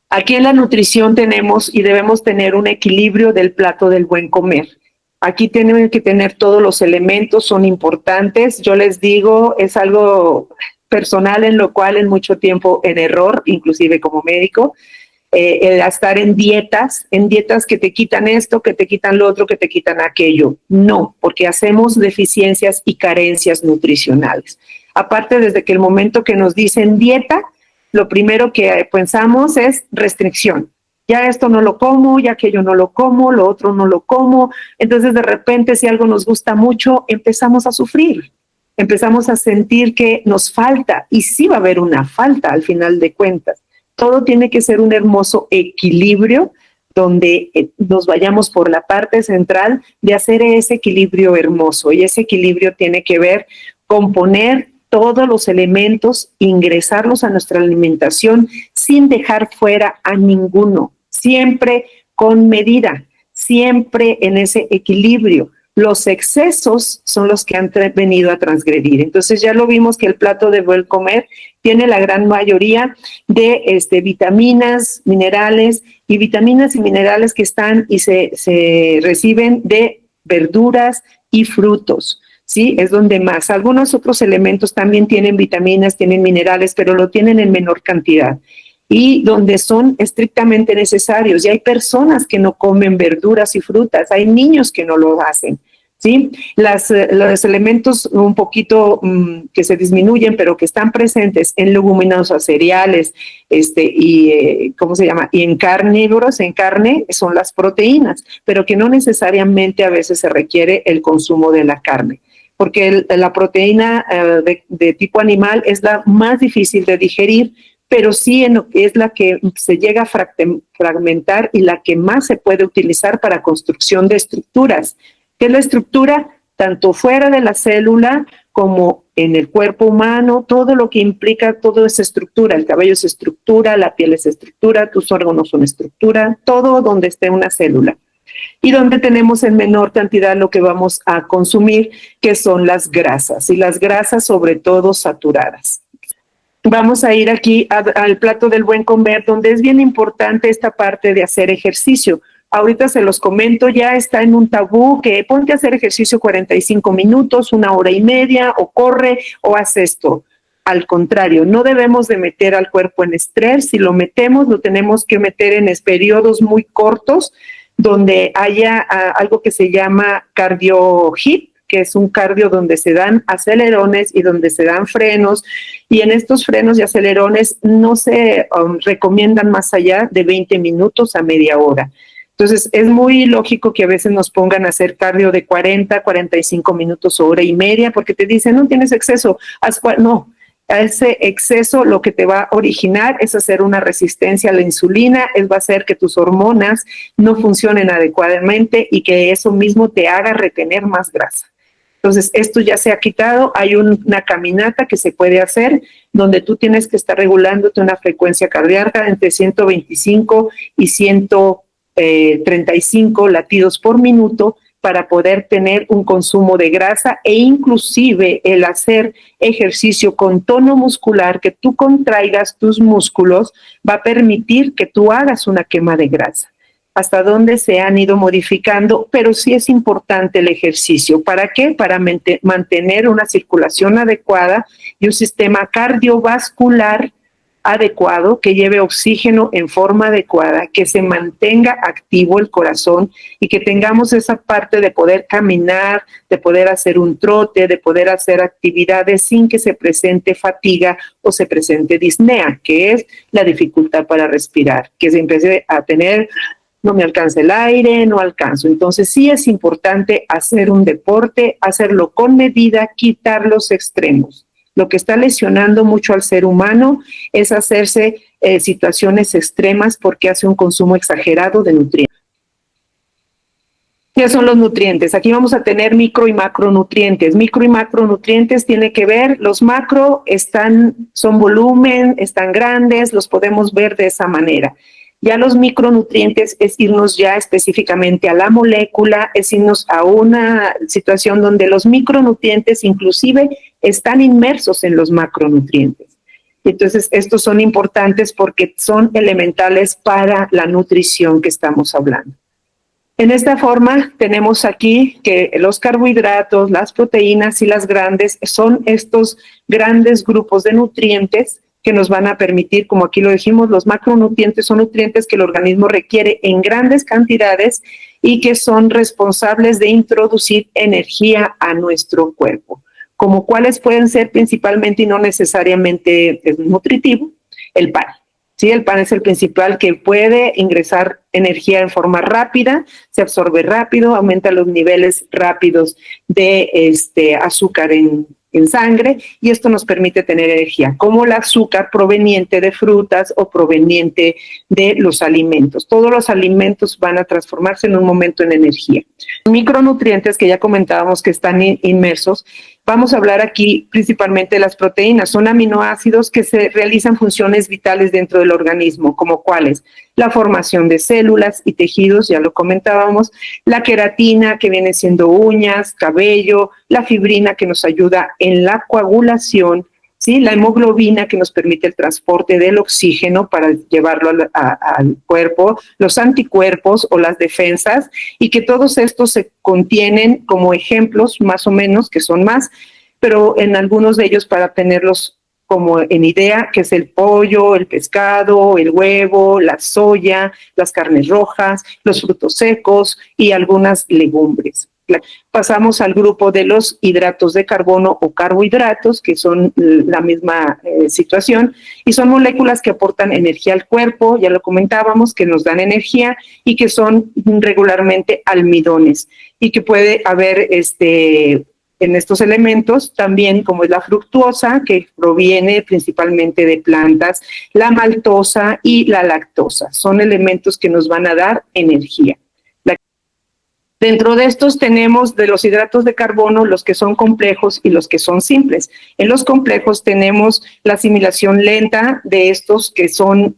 Aquí en la nutrición tenemos y debemos tener un equilibrio del plato del buen comer. Aquí tienen que tener todos los elementos, son importantes. Yo les digo, es algo personal en lo cual en mucho tiempo en error, inclusive como médico, el estar en dietas que te quitan esto, que te quitan lo otro, que te quitan aquello. No, porque hacemos deficiencias y carencias nutricionales. Aparte, desde que el momento que nos dicen dieta, lo primero que pensamos es restricción. Ya esto no lo como, ya aquello no lo como, lo otro no lo como. Entonces, de repente, si algo nos gusta mucho, empezamos a sufrir. Empezamos a sentir que nos falta, y sí va a haber una falta al final de cuentas. Todo tiene que ser un hermoso equilibrio donde nos vayamos por la parte central de hacer ese equilibrio hermoso. Y ese equilibrio tiene que ver con poner todos los elementos, ingresarlos a nuestra alimentación sin dejar fuera a ninguno, siempre con medida, siempre en ese equilibrio. Los excesos son los que han venido a transgredir. Entonces ya lo vimos que el plato de buen comer tiene la gran mayoría de vitaminas, minerales y minerales que están y se reciben de verduras y frutos. ¿sí? Es donde más. Algunos otros elementos también tienen vitaminas, tienen minerales, pero lo tienen en menor cantidad. Y donde son estrictamente necesarios. Y hay personas que no comen verduras y frutas, hay niños que no lo hacen, ¿sí? Los elementos un poquito que se disminuyen, pero que están presentes en leguminosas, cereales, ¿cómo se llama? Y en carnívoros, en carne, son las proteínas, pero que no necesariamente a veces se requiere el consumo de la carne, porque la proteína de tipo animal es la más difícil de digerir, pero sí es la que se llega a fragmentar y la que más se puede utilizar para construcción de estructuras. ¿Qué es la estructura? Tanto fuera de la célula como en el cuerpo humano, todo lo que implica toda esa estructura. El cabello es estructura, la piel es estructura, tus órganos son estructura, todo donde esté una célula. Y donde tenemos en menor cantidad lo que vamos a consumir, que son las grasas, y las grasas sobre todo saturadas. Vamos a ir aquí al plato del buen comer, donde es bien importante esta parte de hacer ejercicio. Ahorita se los comento, ya está en un tabú que ponte a hacer ejercicio 45 minutos, 1 hora y media, o corre o haz esto. Al contrario, no debemos de meter al cuerpo en estrés. Si lo metemos, lo tenemos que meter en periodos muy cortos, donde haya algo que se llama cardio HIIT, que es un cardio donde se dan acelerones y donde se dan frenos, y en estos frenos y acelerones no se recomiendan más allá de 20 minutos a media hora. Entonces, es muy lógico que a veces nos pongan a hacer cardio de 40, 45 minutos o 1 hora y media, porque te dicen, no tienes exceso. No, ese exceso lo que te va a originar es hacer una resistencia a la insulina, va a hacer que tus hormonas no funcionen adecuadamente y que eso mismo te haga retener más grasa. Entonces, esto ya se ha quitado. Hay una caminata que se puede hacer donde tú tienes que estar regulándote una frecuencia cardíaca entre 125 y 135 latidos por minuto para poder tener un consumo de grasa, e inclusive el hacer ejercicio con tono muscular, que tú contraigas tus músculos, va a permitir que tú hagas una quema de grasa. Hasta dónde se han ido modificando, pero sí es importante el ejercicio. ¿Para qué? Para mantener una circulación adecuada y un sistema cardiovascular adecuado, que lleve oxígeno en forma adecuada, que se mantenga activo el corazón y que tengamos esa parte de poder caminar, de poder hacer un trote, de poder hacer actividades sin que se presente fatiga o se presente disnea, que es la dificultad para respirar, que se empiece a tener no me alcanza el aire, no alcanzo. Entonces sí es importante hacer un deporte, hacerlo con medida, quitar los extremos. Lo que está lesionando mucho al ser humano es hacerse situaciones extremas porque hace un consumo exagerado de nutrientes. ¿Qué son los nutrientes? Aquí vamos a tener micro y macronutrientes. Micro y macronutrientes tiene que ver, los macro son volumen, están grandes, los podemos ver de esa manera. Ya los micronutrientes es irnos ya específicamente a la molécula, es irnos a una situación donde los micronutrientes inclusive están inmersos en los macronutrientes. Entonces, estos son importantes porque son elementales para la nutrición que estamos hablando. En esta forma, tenemos aquí que los carbohidratos, las proteínas y las grandes son estos grandes grupos de nutrientes que nos van a permitir, como aquí lo dijimos, los macronutrientes son nutrientes que el organismo requiere en grandes cantidades y que son responsables de introducir energía a nuestro cuerpo. Como cuáles pueden ser principalmente y no necesariamente nutritivo, el pan. Sí, el pan es el principal que puede ingresar energía en forma rápida, se absorbe rápido, aumenta los niveles rápidos de azúcar en sangre, y esto nos permite tener energía, como el azúcar proveniente de frutas o proveniente de los alimentos. Todos los alimentos van a transformarse en un momento en energía. Micronutrientes que ya comentábamos que están inmersos, vamos a hablar aquí principalmente de las proteínas. Son aminoácidos que se realizan funciones vitales dentro del organismo, como cuáles: la formación de células y tejidos, ya lo comentábamos, la queratina, que viene siendo uñas, cabello, la fibrina, que nos ayuda en la coagulación, ¿sí? La hemoglobina, que nos permite el transporte del oxígeno para llevarlo al cuerpo, los anticuerpos o las defensas, y que todos estos se contienen como ejemplos, más o menos, que son más, pero en algunos de ellos para tenerlos como en idea, que es el pollo, el pescado, el huevo, la soya, las carnes rojas, los frutos secos y algunas legumbres. Pasamos al grupo de los hidratos de carbono o carbohidratos, que son la misma situación, y son moléculas que aportan energía al cuerpo, ya lo comentábamos, que nos dan energía y que son regularmente almidones, y que puede haber en estos elementos también, como es la fructuosa, que proviene principalmente de plantas, la maltosa y la lactosa. Son elementos que nos van a dar energía. Dentro de estos tenemos de los hidratos de carbono los que son complejos y los que son simples. En los complejos tenemos la asimilación lenta de estos que son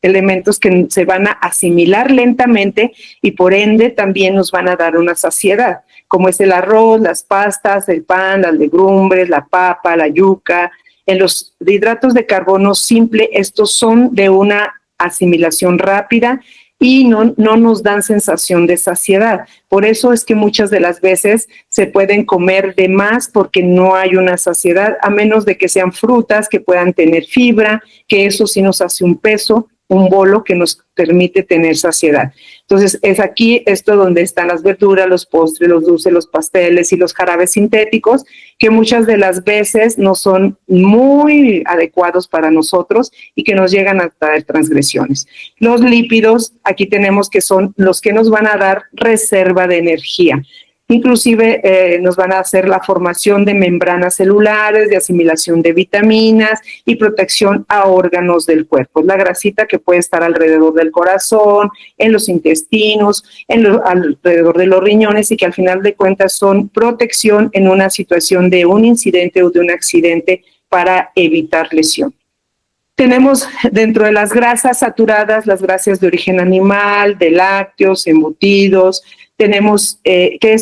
elementos que se van a asimilar lentamente y por ende también nos van a dar una saciedad, como es el arroz, las pastas, el pan, las legumbres, la papa, la yuca. En los hidratos de carbono simple, estos son de una asimilación rápida y no nos dan sensación de saciedad. Por eso es que muchas de las veces se pueden comer de más porque no hay una saciedad, a menos de que sean frutas que puedan tener fibra, que eso sí nos hace un peso, un bolo que nos permite tener saciedad. Entonces, es aquí esto donde están las verduras, los postres, los dulces, los pasteles y los jarabes sintéticos, que muchas de las veces no son muy adecuados para nosotros y que nos llegan a traer transgresiones. Los lípidos, aquí tenemos que son los que nos van a dar reserva de energía. Inclusive nos van a hacer la formación de membranas celulares, de asimilación de vitaminas y protección a órganos del cuerpo. Es la grasita que puede estar alrededor del corazón, en los intestinos, alrededor de los riñones y que al final de cuentas son protección en una situación de un incidente o de un accidente para evitar lesión. Tenemos dentro de las grasas saturadas, las grasas de origen animal, de lácteos, embutidos. Tenemos que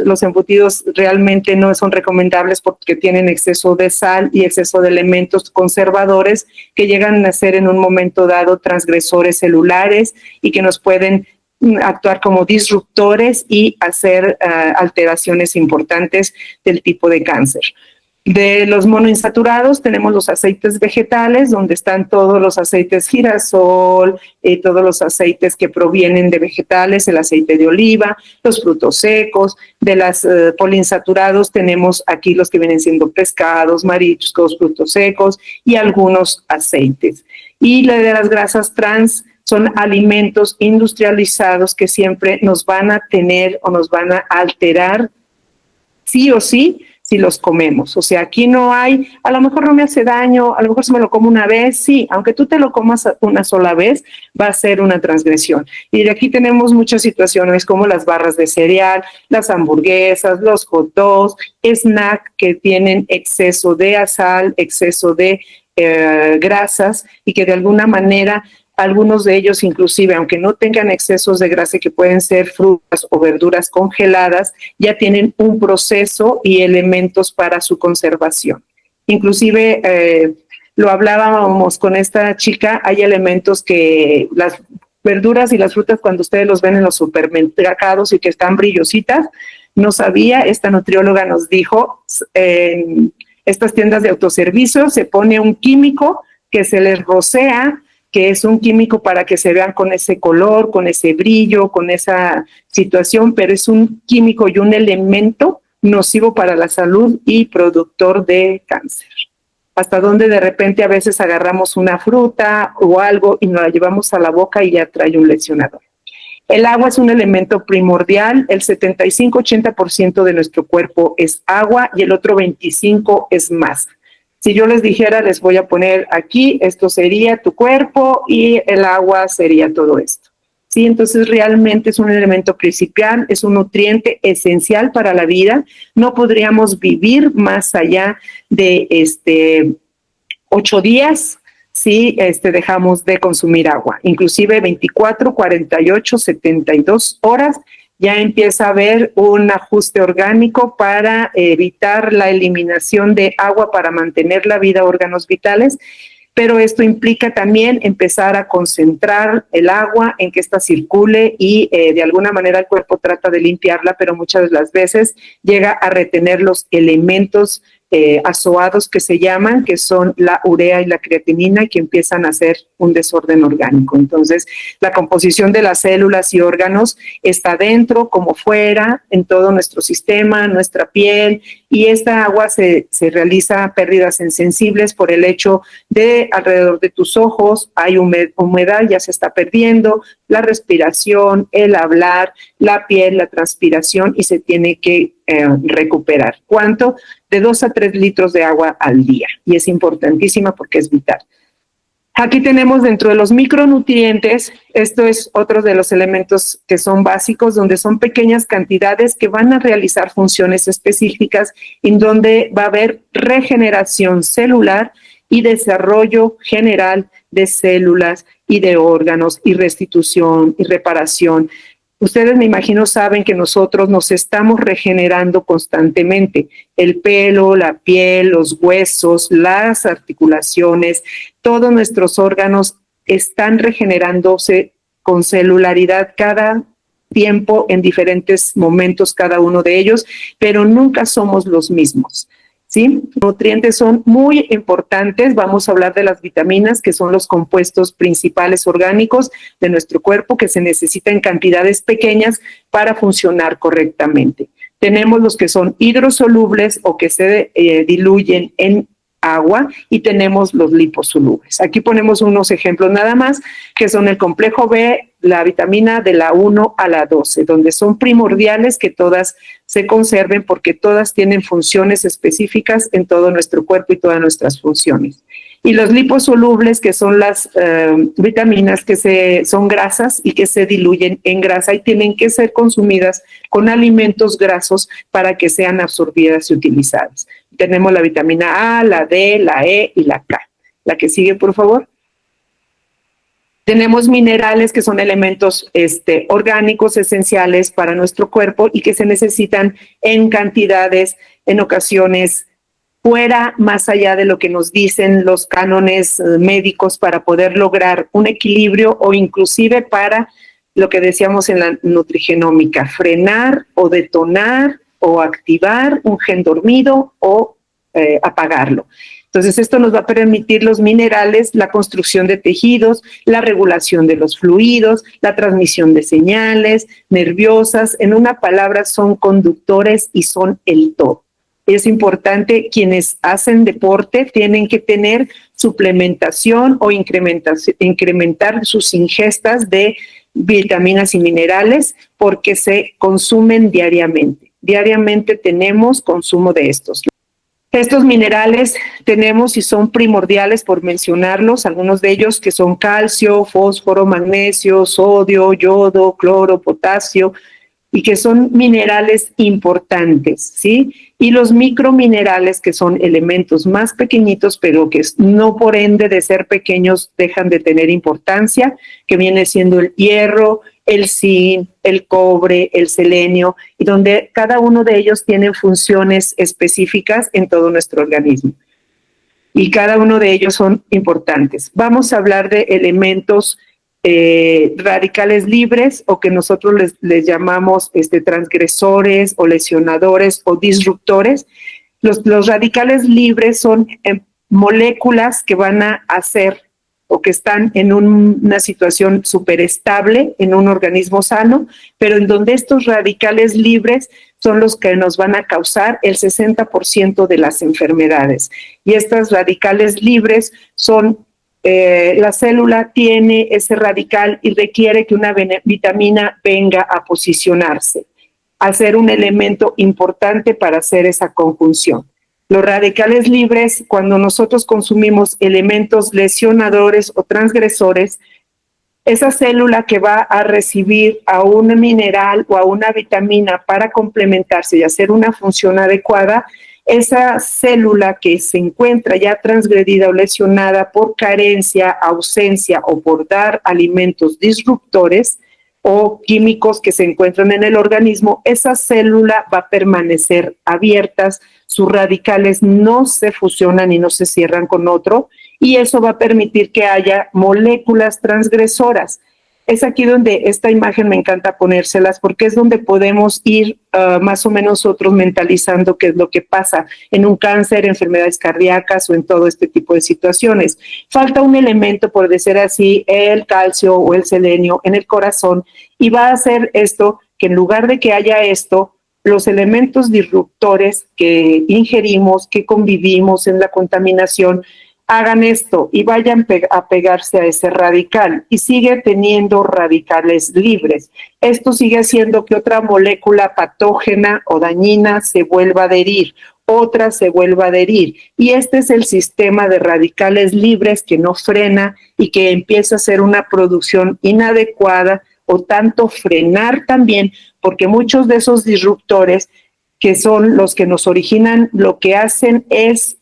los embutidos realmente no son recomendables porque tienen exceso de sal y exceso de elementos conservadores que llegan a ser en un momento dado transgresores celulares y que nos pueden actuar como disruptores y hacer alteraciones importantes del tipo de cáncer. De los monoinsaturados tenemos los aceites vegetales, donde están todos los aceites girasol, todos los aceites que provienen de vegetales, el aceite de oliva, los frutos secos. De los poliinsaturados tenemos aquí los que vienen siendo pescados, mariscos, frutos secos y algunos aceites. Y de las grasas trans son alimentos industrializados que siempre nos van a tener o nos van a alterar sí o sí si los comemos. O sea, aquí no hay, a lo mejor no me hace daño, a lo mejor si me lo como una vez, sí, aunque tú te lo comas una sola vez, va a ser una transgresión. Y de aquí tenemos muchas situaciones como las barras de cereal, las hamburguesas, los hot dogs, snack que tienen exceso de sal, exceso de grasas y que de alguna manera algunos de ellos inclusive, aunque no tengan excesos de grasa que pueden ser frutas o verduras congeladas, ya tienen un proceso y elementos para su conservación. Inclusive, lo hablábamos con esta chica, hay elementos que las verduras y las frutas cuando ustedes los ven en los supermercados y que están brillositas, no sabía, esta nutrióloga nos dijo, en estas tiendas de autoservicio se pone un químico que se les rocea, que es un químico para que se vean con ese color, con ese brillo, con esa situación, pero es un químico y un elemento nocivo para la salud y productor de cáncer. Hasta donde de repente a veces agarramos una fruta o algo y nos la llevamos a la boca y ya trae un lesionador. El agua es un elemento primordial, el 75-80% de nuestro cuerpo es agua y el otro 25% es masa. Si yo les dijera, les voy a poner aquí, esto sería tu cuerpo y el agua sería todo esto. ¿Sí? Entonces realmente es un elemento principal, es un nutriente esencial para la vida. No podríamos vivir más allá de 8 días si dejamos de consumir agua. Inclusive 24, 48, 72 horas ya empieza a haber un ajuste orgánico para evitar la eliminación de agua para mantener la vida, órganos vitales, pero esto implica también empezar a concentrar el agua en que ésta circule y de alguna manera el cuerpo trata de limpiarla, pero muchas de las veces llega a retener los elementos azoados que se llaman, que son la urea y la creatinina, que empiezan a hacer un desorden orgánico. Entonces, la composición de las células y órganos está dentro como fuera, en todo nuestro sistema, nuestra piel, y esta agua se realiza pérdidas sensibles por el hecho de alrededor de tus ojos hay humedad, ya se está perdiendo, la respiración, el hablar, la piel, la transpiración, y se tiene que recuperar. ¿Cuánto? De 2 a 3 litros de agua al día, y es importantísima porque es vital. Aquí tenemos dentro de los micronutrientes, esto es otro de los elementos que son básicos, donde son pequeñas cantidades que van a realizar funciones específicas, en donde va a haber regeneración celular y desarrollo general de células y de órganos, y restitución y reparación. Ustedes, me imagino, saben que nosotros nos estamos regenerando constantemente. El pelo, la piel, los huesos, las articulaciones, todos nuestros órganos están regenerándose con celularidad cada tiempo, en diferentes momentos cada uno de ellos, pero nunca somos los mismos. ¿Sí? Los nutrientes son muy importantes. Vamos a hablar de las vitaminas, que son los compuestos principales orgánicos de nuestro cuerpo, que se necesitan en cantidades pequeñas para funcionar correctamente. Tenemos los que son hidrosolubles o que se diluyen en agua, y tenemos los liposolubles. Aquí ponemos unos ejemplos nada más, que son el complejo B, la vitamina de la 1 a la 12, donde son primordiales que todas se conserven porque todas tienen funciones específicas en todo nuestro cuerpo y todas nuestras funciones. Y los liposolubles, que son las vitaminas que son grasas y que se diluyen en grasa y tienen que ser consumidas con alimentos grasos para que sean absorbidas y utilizadas. Tenemos la vitamina A, la D, la E y la K. La que sigue, por favor. Tenemos minerales, que son elementos orgánicos esenciales para nuestro cuerpo y que se necesitan en cantidades, en ocasiones fuera, más allá de lo que nos dicen los cánones médicos, para poder lograr un equilibrio, o inclusive para lo que decíamos en la nutrigenómica, frenar o detonar o activar un gen dormido o apagarlo. Entonces, esto nos va a permitir los minerales, la construcción de tejidos, la regulación de los fluidos, la transmisión de señales nerviosas. En una palabra, son conductores y son el todo. Es importante, quienes hacen deporte tienen que tener suplementación o incrementar sus ingestas de vitaminas y minerales, porque se consumen diariamente. Diariamente tenemos consumo de estos. Estos minerales tenemos y son primordiales, por mencionarlos, algunos de ellos, que son calcio, fósforo, magnesio, sodio, yodo, cloro, potasio, y que son minerales importantes, ¿sí? Y los microminerales, que son elementos más pequeñitos, pero que no por ende de ser pequeños dejan de tener importancia, que viene siendo el hierro, el zinc, el cobre, el selenio, y donde cada uno de ellos tiene funciones específicas en todo nuestro organismo. Y cada uno de ellos son importantes. Vamos a hablar de elementos radicales libres, o que nosotros les llamamos transgresores o lesionadores o disruptores. Los radicales libres son moléculas que van a hacer, o que están en una situación superestable en un organismo sano, pero en donde estos radicales libres son los que nos van a causar el 60% de las enfermedades. Y estas radicales libres son la célula tiene ese radical y requiere que una vitamina venga a posicionarse, a ser un elemento importante para hacer esa conjunción. Los radicales libres, cuando nosotros consumimos elementos lesionadores o transgresores, esa célula que va a recibir a un mineral o a una vitamina para complementarse y hacer una función adecuada, esa célula que se encuentra ya transgredida o lesionada por carencia, ausencia o por dar alimentos disruptores, o químicos que se encuentran en el organismo, esa célula va a permanecer abiertas, sus radicales no se fusionan y no se cierran con otro, y eso va a permitir que haya moléculas transgresoras. Es aquí donde esta imagen me encanta ponérselas, porque es donde podemos ir más o menos nosotros mentalizando qué es lo que pasa en un cáncer, enfermedades cardíacas o en todo este tipo de situaciones. Falta un elemento, por decir así, el calcio o el selenio en el corazón, y va a hacer esto que en lugar de que haya esto, los elementos disruptores que ingerimos, que convivimos en la contaminación, hagan esto y vayan a pegarse a ese radical, y sigue teniendo radicales libres. Esto sigue haciendo que otra molécula patógena o dañina se vuelva a adherir, otra se vuelva a adherir, y este es el sistema de radicales libres que no frena y que empieza a hacer una producción inadecuada, o tanto frenar también, porque muchos de esos disruptores, que son los que nos originan, lo que hacen es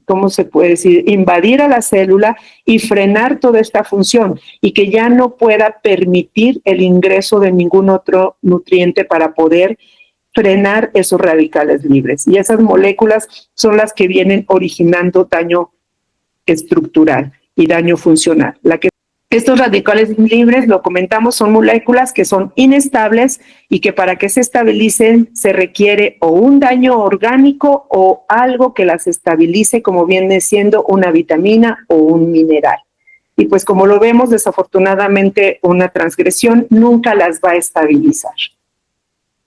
¿cómo se puede decir? Invadir a la célula y frenar toda esta función, y que ya no pueda permitir el ingreso de ningún otro nutriente para poder frenar esos radicales libres. Y esas moléculas son las que vienen originando daño estructural y daño funcional. Estos radicales libres, lo comentamos, son moléculas que son inestables y que para que se estabilicen se requiere o un daño orgánico o algo que las estabilice, como viene siendo una vitamina o un mineral. Y pues como lo vemos, desafortunadamente una transgresión nunca las va a estabilizar.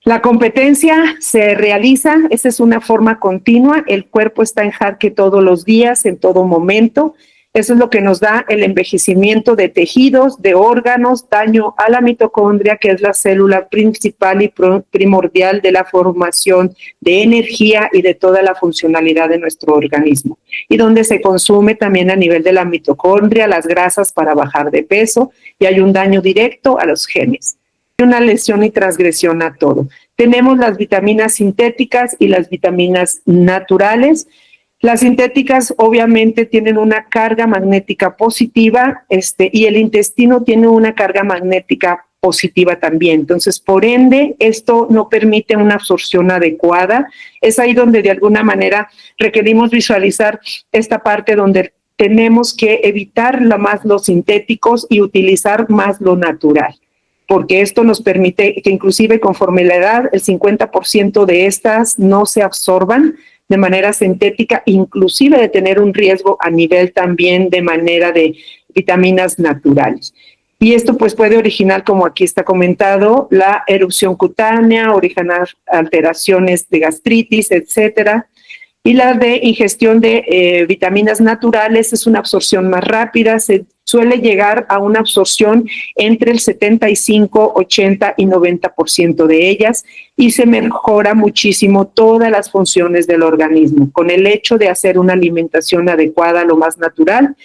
La competencia se realiza, esa es una forma continua, el cuerpo está en jaque todos los días, en todo momento. Eso es lo que nos da el envejecimiento de tejidos, de órganos, daño a la mitocondria, que es la célula principal y primordial de la formación de energía y de toda la funcionalidad de nuestro organismo, y donde se consume también a nivel de la mitocondria las grasas para bajar de peso, y hay un daño directo a los genes. Una lesión y transgresión a todo. Tenemos las vitaminas sintéticas y las vitaminas naturales. Las sintéticas obviamente tienen una carga magnética positiva, y el intestino tiene una carga magnética positiva también. Entonces, por ende, esto no permite una absorción adecuada. Es ahí donde de alguna manera requerimos visualizar esta parte donde tenemos que evitar más los sintéticos y utilizar más lo natural, porque esto nos permite que inclusive conforme la edad, el 50% de estas no se absorban de manera sintética, inclusive de tener un riesgo a nivel también de manera de vitaminas naturales. Y esto pues puede originar, como aquí está comentado, la erupción cutánea, originar alteraciones de gastritis, etcétera. Y la de ingestión de vitaminas naturales es una absorción más rápida, se suele llegar a una absorción entre el 75, 80 y 90% de ellas, y se mejora muchísimo todas las funciones del organismo. Con el hecho de hacer una alimentación adecuada, lo más natural,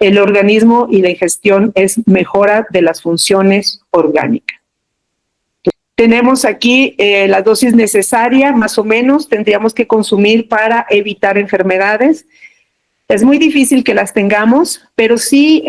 el organismo y la ingestión es mejora de las funciones orgánicas. Tenemos aquí la dosis necesaria, más o menos, tendríamos que consumir para evitar enfermedades. Es muy difícil que las tengamos, pero sí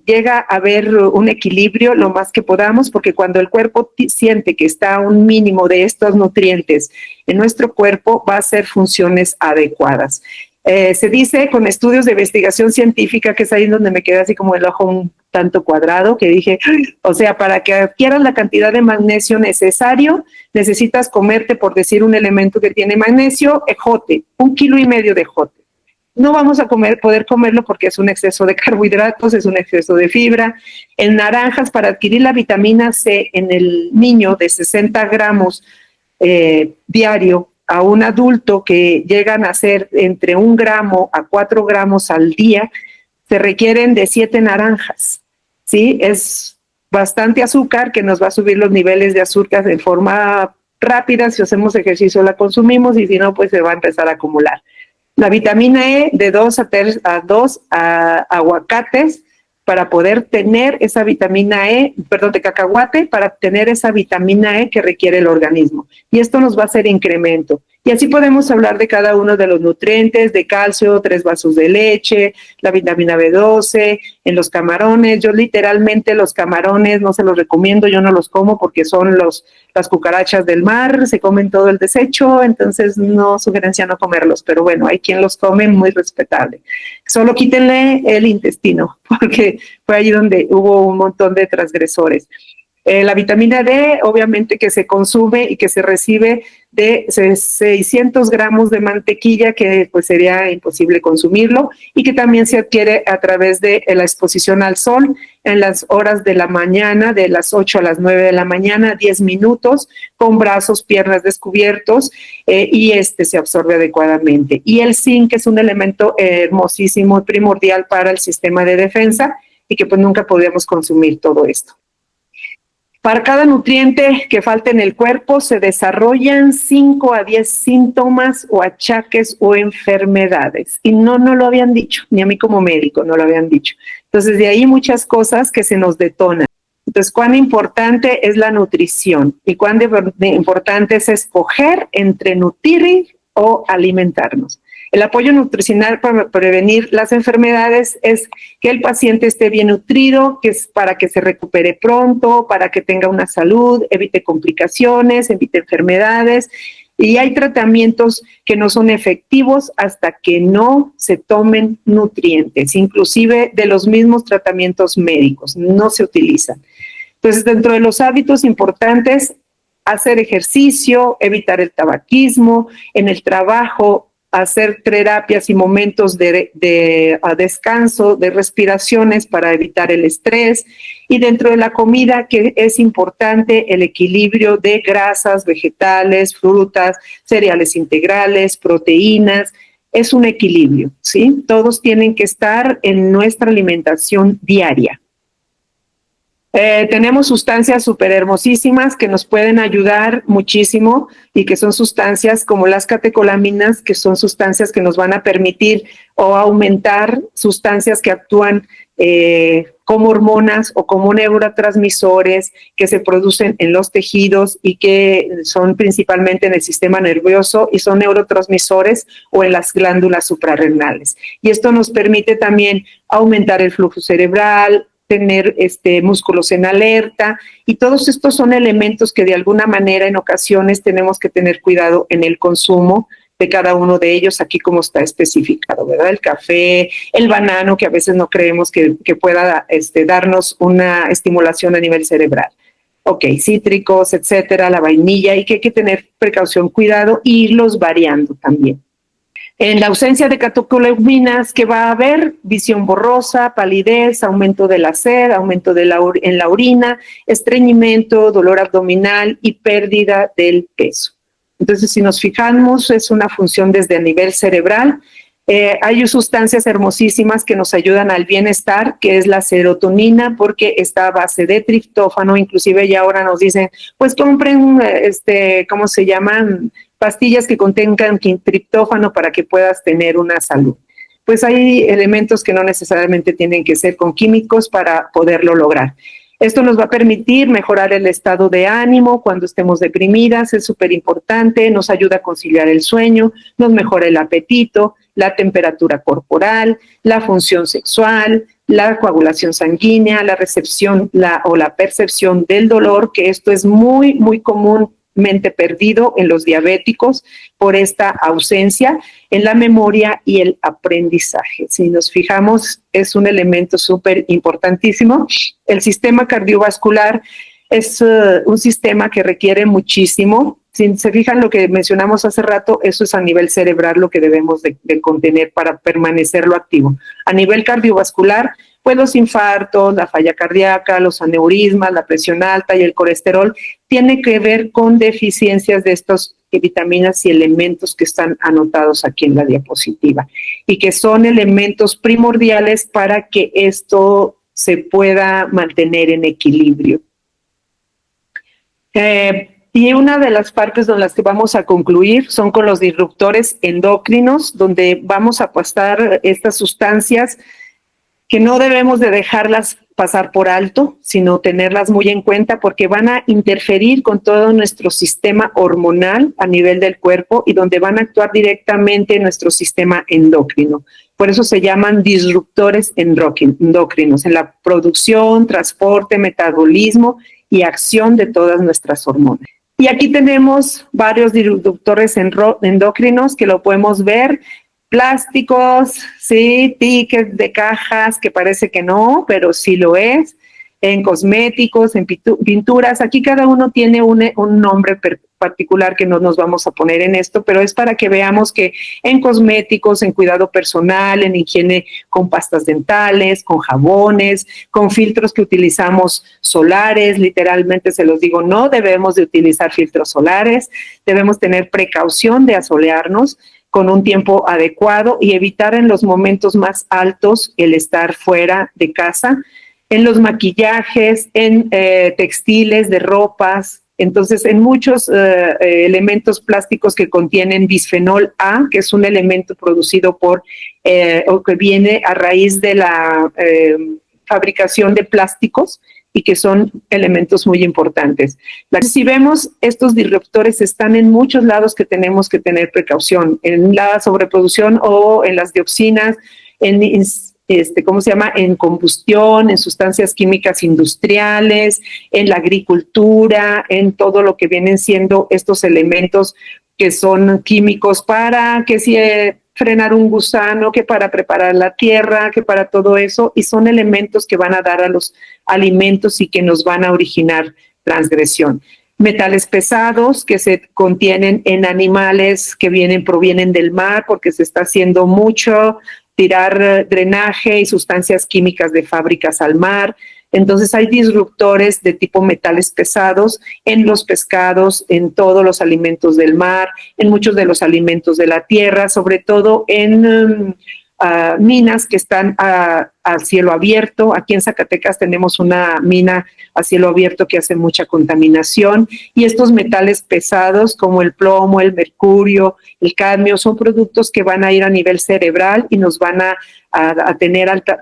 llega a haber un equilibrio lo más que podamos, porque cuando el cuerpo siente que está a un mínimo de estos nutrientes en nuestro cuerpo, va a hacer funciones adecuadas. Se dice con estudios de investigación científica, que es ahí donde me queda así como el ojo un tanto cuadrado, que dije, o sea, para que adquieras la cantidad de magnesio necesario, necesitas comerte, por decir un elemento que tiene magnesio, ejote, 1,5 kilos de ejote. No vamos a poder comerlo porque es un exceso de carbohidratos, es un exceso de fibra. En naranjas, para adquirir la vitamina C en el niño de 60 gramos diario, a un adulto que llegan a ser entre 1 gramo a 4 gramos al día, se requieren de 7 naranjas, ¿sí? Es bastante azúcar que nos va a subir los niveles de azúcar de forma rápida. Si hacemos ejercicio la consumimos, y si no, pues se va a empezar a acumular. La vitamina E, de 2 a aguacates, para poder tener esa vitamina E, de cacahuate, para tener esa vitamina E que requiere el organismo. Y esto nos va a hacer incremento. Y así podemos hablar de cada uno de los nutrientes, de calcio, 3 vasos de leche, la vitamina B12, en los camarones. Yo literalmente los camarones no se los recomiendo, yo no los como porque son las cucarachas del mar, se comen todo el desecho, entonces no, sugerencia no comerlos, pero bueno, hay quien los come, muy respetable. Solo quítenle el intestino, porque fue allí donde hubo un montón de transgresores. La vitamina D, obviamente que se consume y que se recibe de 600 gramos de mantequilla, que pues sería imposible consumirlo, y que también se adquiere a través de la exposición al sol en las horas de la mañana, de las 8 a las 9 de la mañana, 10 minutos, con brazos, piernas descubiertos, y se absorbe adecuadamente. Y el zinc es un elemento hermosísimo y primordial para el sistema de defensa, y que pues nunca podíamos consumir todo esto. Para cada nutriente que falta en el cuerpo se desarrollan 5 a 10 síntomas o achaques o enfermedades. Y no lo habían dicho, ni a mí como médico no lo habían dicho. Entonces, de ahí muchas cosas que se nos detonan. Entonces, cuán importante es la nutrición y cuán importante es escoger entre nutrir o alimentarnos. El apoyo nutricional para prevenir las enfermedades es que el paciente esté bien nutrido, que es para que se recupere pronto, para que tenga una salud, evite complicaciones, evite enfermedades. Y hay tratamientos que no son efectivos hasta que no se tomen nutrientes, inclusive de los mismos tratamientos médicos, no se utilizan. Entonces, dentro de los hábitos importantes, hacer ejercicio, evitar el tabaquismo, en el trabajo, hacer terapias y momentos de descanso, de respiraciones para evitar el estrés, y dentro de la comida, que es importante el equilibrio de grasas, vegetales, frutas, cereales integrales, proteínas. Es un equilibrio, ¿sí? Todos tienen que estar en nuestra alimentación diaria. Tenemos sustancias súper hermosísimas que nos pueden ayudar muchísimo y que son sustancias como las catecolaminas, que son sustancias que nos van a permitir o aumentar sustancias que actúan como hormonas o como neurotransmisores que se producen en los tejidos y que son principalmente en el sistema nervioso y son neurotransmisores o en las glándulas suprarrenales. Y esto nos permite también aumentar el flujo cerebral, tener músculos en alerta, y todos estos son elementos que de alguna manera en ocasiones tenemos que tener cuidado en el consumo de cada uno de ellos, aquí como está especificado, ¿verdad? El café, el banano, que a veces no creemos que pueda darnos una estimulación a nivel cerebral. Ok, cítricos, etcétera, la vainilla, y que hay que tener precaución, cuidado, e irlos variando también. En la ausencia de catecolaminas, ¿qué va a haber? Visión borrosa, palidez, aumento de la sed, aumento en la orina, estreñimiento, dolor abdominal y pérdida del peso. Entonces, si nos fijamos, es una función desde el nivel cerebral. Hay sustancias hermosísimas que nos ayudan al bienestar, que es la serotonina, porque está a base de triptófano. Inclusive ya ahora nos dicen, pues compren, ¿cómo se llaman? Pastillas que contengan triptófano para que puedas tener una salud. Pues hay elementos que no necesariamente tienen que ser con químicos para poderlo lograr. Esto nos va a permitir mejorar el estado de ánimo cuando estemos deprimidas, es súper importante, nos ayuda a conciliar el sueño, nos mejora el apetito, la temperatura corporal, la función sexual, la coagulación sanguínea, la recepción o la percepción del dolor, que esto es muy, muy común perdido en los diabéticos por esta ausencia en la memoria y el aprendizaje. Si nos fijamos, es un elemento súper importantísimo. El sistema cardiovascular es un sistema que requiere muchísimo. Si se fijan lo que mencionamos hace rato, eso es a nivel cerebral lo que debemos de contener para permanecerlo activo. A nivel cardiovascular, pues los infartos, la falla cardíaca, los aneurismas, la presión alta y el colesterol tiene que ver con deficiencias de estas vitaminas y elementos que están anotados aquí en la diapositiva y que son elementos primordiales para que esto se pueda mantener en equilibrio. Y una de las partes con las que vamos a concluir son con los disruptores endocrinos, donde vamos a pasar estas sustancias que no debemos de dejarlas pasar por alto, sino tenerlas muy en cuenta porque van a interferir con todo nuestro sistema hormonal a nivel del cuerpo y donde van a actuar directamente en nuestro sistema endocrino. Por eso se llaman disruptores endocrinos en la producción, transporte, metabolismo y acción de todas nuestras hormonas. Y aquí tenemos varios disruptores endocrinos que lo podemos ver. Plásticos, sí, tickets de cajas que parece que no, pero sí lo es, en cosméticos, en pinturas. Aquí cada uno tiene un nombre particular que no nos vamos a poner en esto, pero es para que veamos que en cosméticos, en cuidado personal, en higiene con pastas dentales, con jabones, con filtros que utilizamos solares, literalmente se los digo, no debemos de utilizar filtros solares, debemos tener precaución de asolearnos con un tiempo adecuado y evitar en los momentos más altos el estar fuera de casa, en los maquillajes, en textiles de ropas. Entonces, en muchos elementos plásticos que contienen bisfenol A, que es un elemento producido por o que viene a raíz de la fabricación de plásticos y que son elementos muy importantes. Si vemos, estos disruptores están en muchos lados que tenemos que tener precaución, en la sobreproducción o en las dioxinas, en combustión, en sustancias químicas industriales, en la agricultura, en todo lo que vienen siendo estos elementos que son químicos para que si frenar un gusano, que para preparar la tierra, que para todo eso, y son elementos que van a dar a los alimentos y que nos van a originar transgresión. Metales pesados que se contienen en animales que provienen del mar porque se está haciendo mucho, tirar drenaje y sustancias químicas de fábricas al mar. Entonces hay disruptores de tipo metales pesados en los pescados, en todos los alimentos del mar, en muchos de los alimentos de la tierra, sobre todo en minas que están a cielo abierto. Aquí en Zacatecas tenemos una mina a cielo abierto que hace mucha contaminación y estos metales pesados como el plomo, el mercurio, el cadmio son productos que van a ir a nivel cerebral y nos van a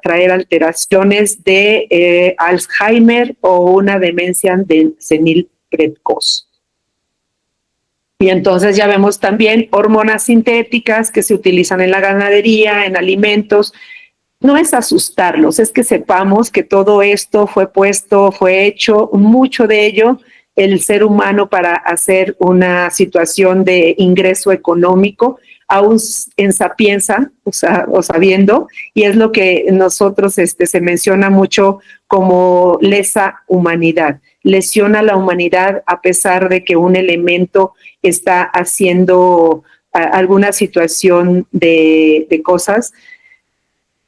traer alteraciones de Alzheimer o una demencia senil precoz. Y entonces ya vemos también hormonas sintéticas que se utilizan en la ganadería, en alimentos. No es asustarlos, es que sepamos que todo esto fue hecho, mucho de ello, el ser humano para hacer una situación de ingreso económico, aún en sapienza, o sabiendo, y es lo que nosotros se menciona mucho como lesa humanidad. Lesiona a la humanidad a pesar de que un elemento está haciendo alguna situación de cosas,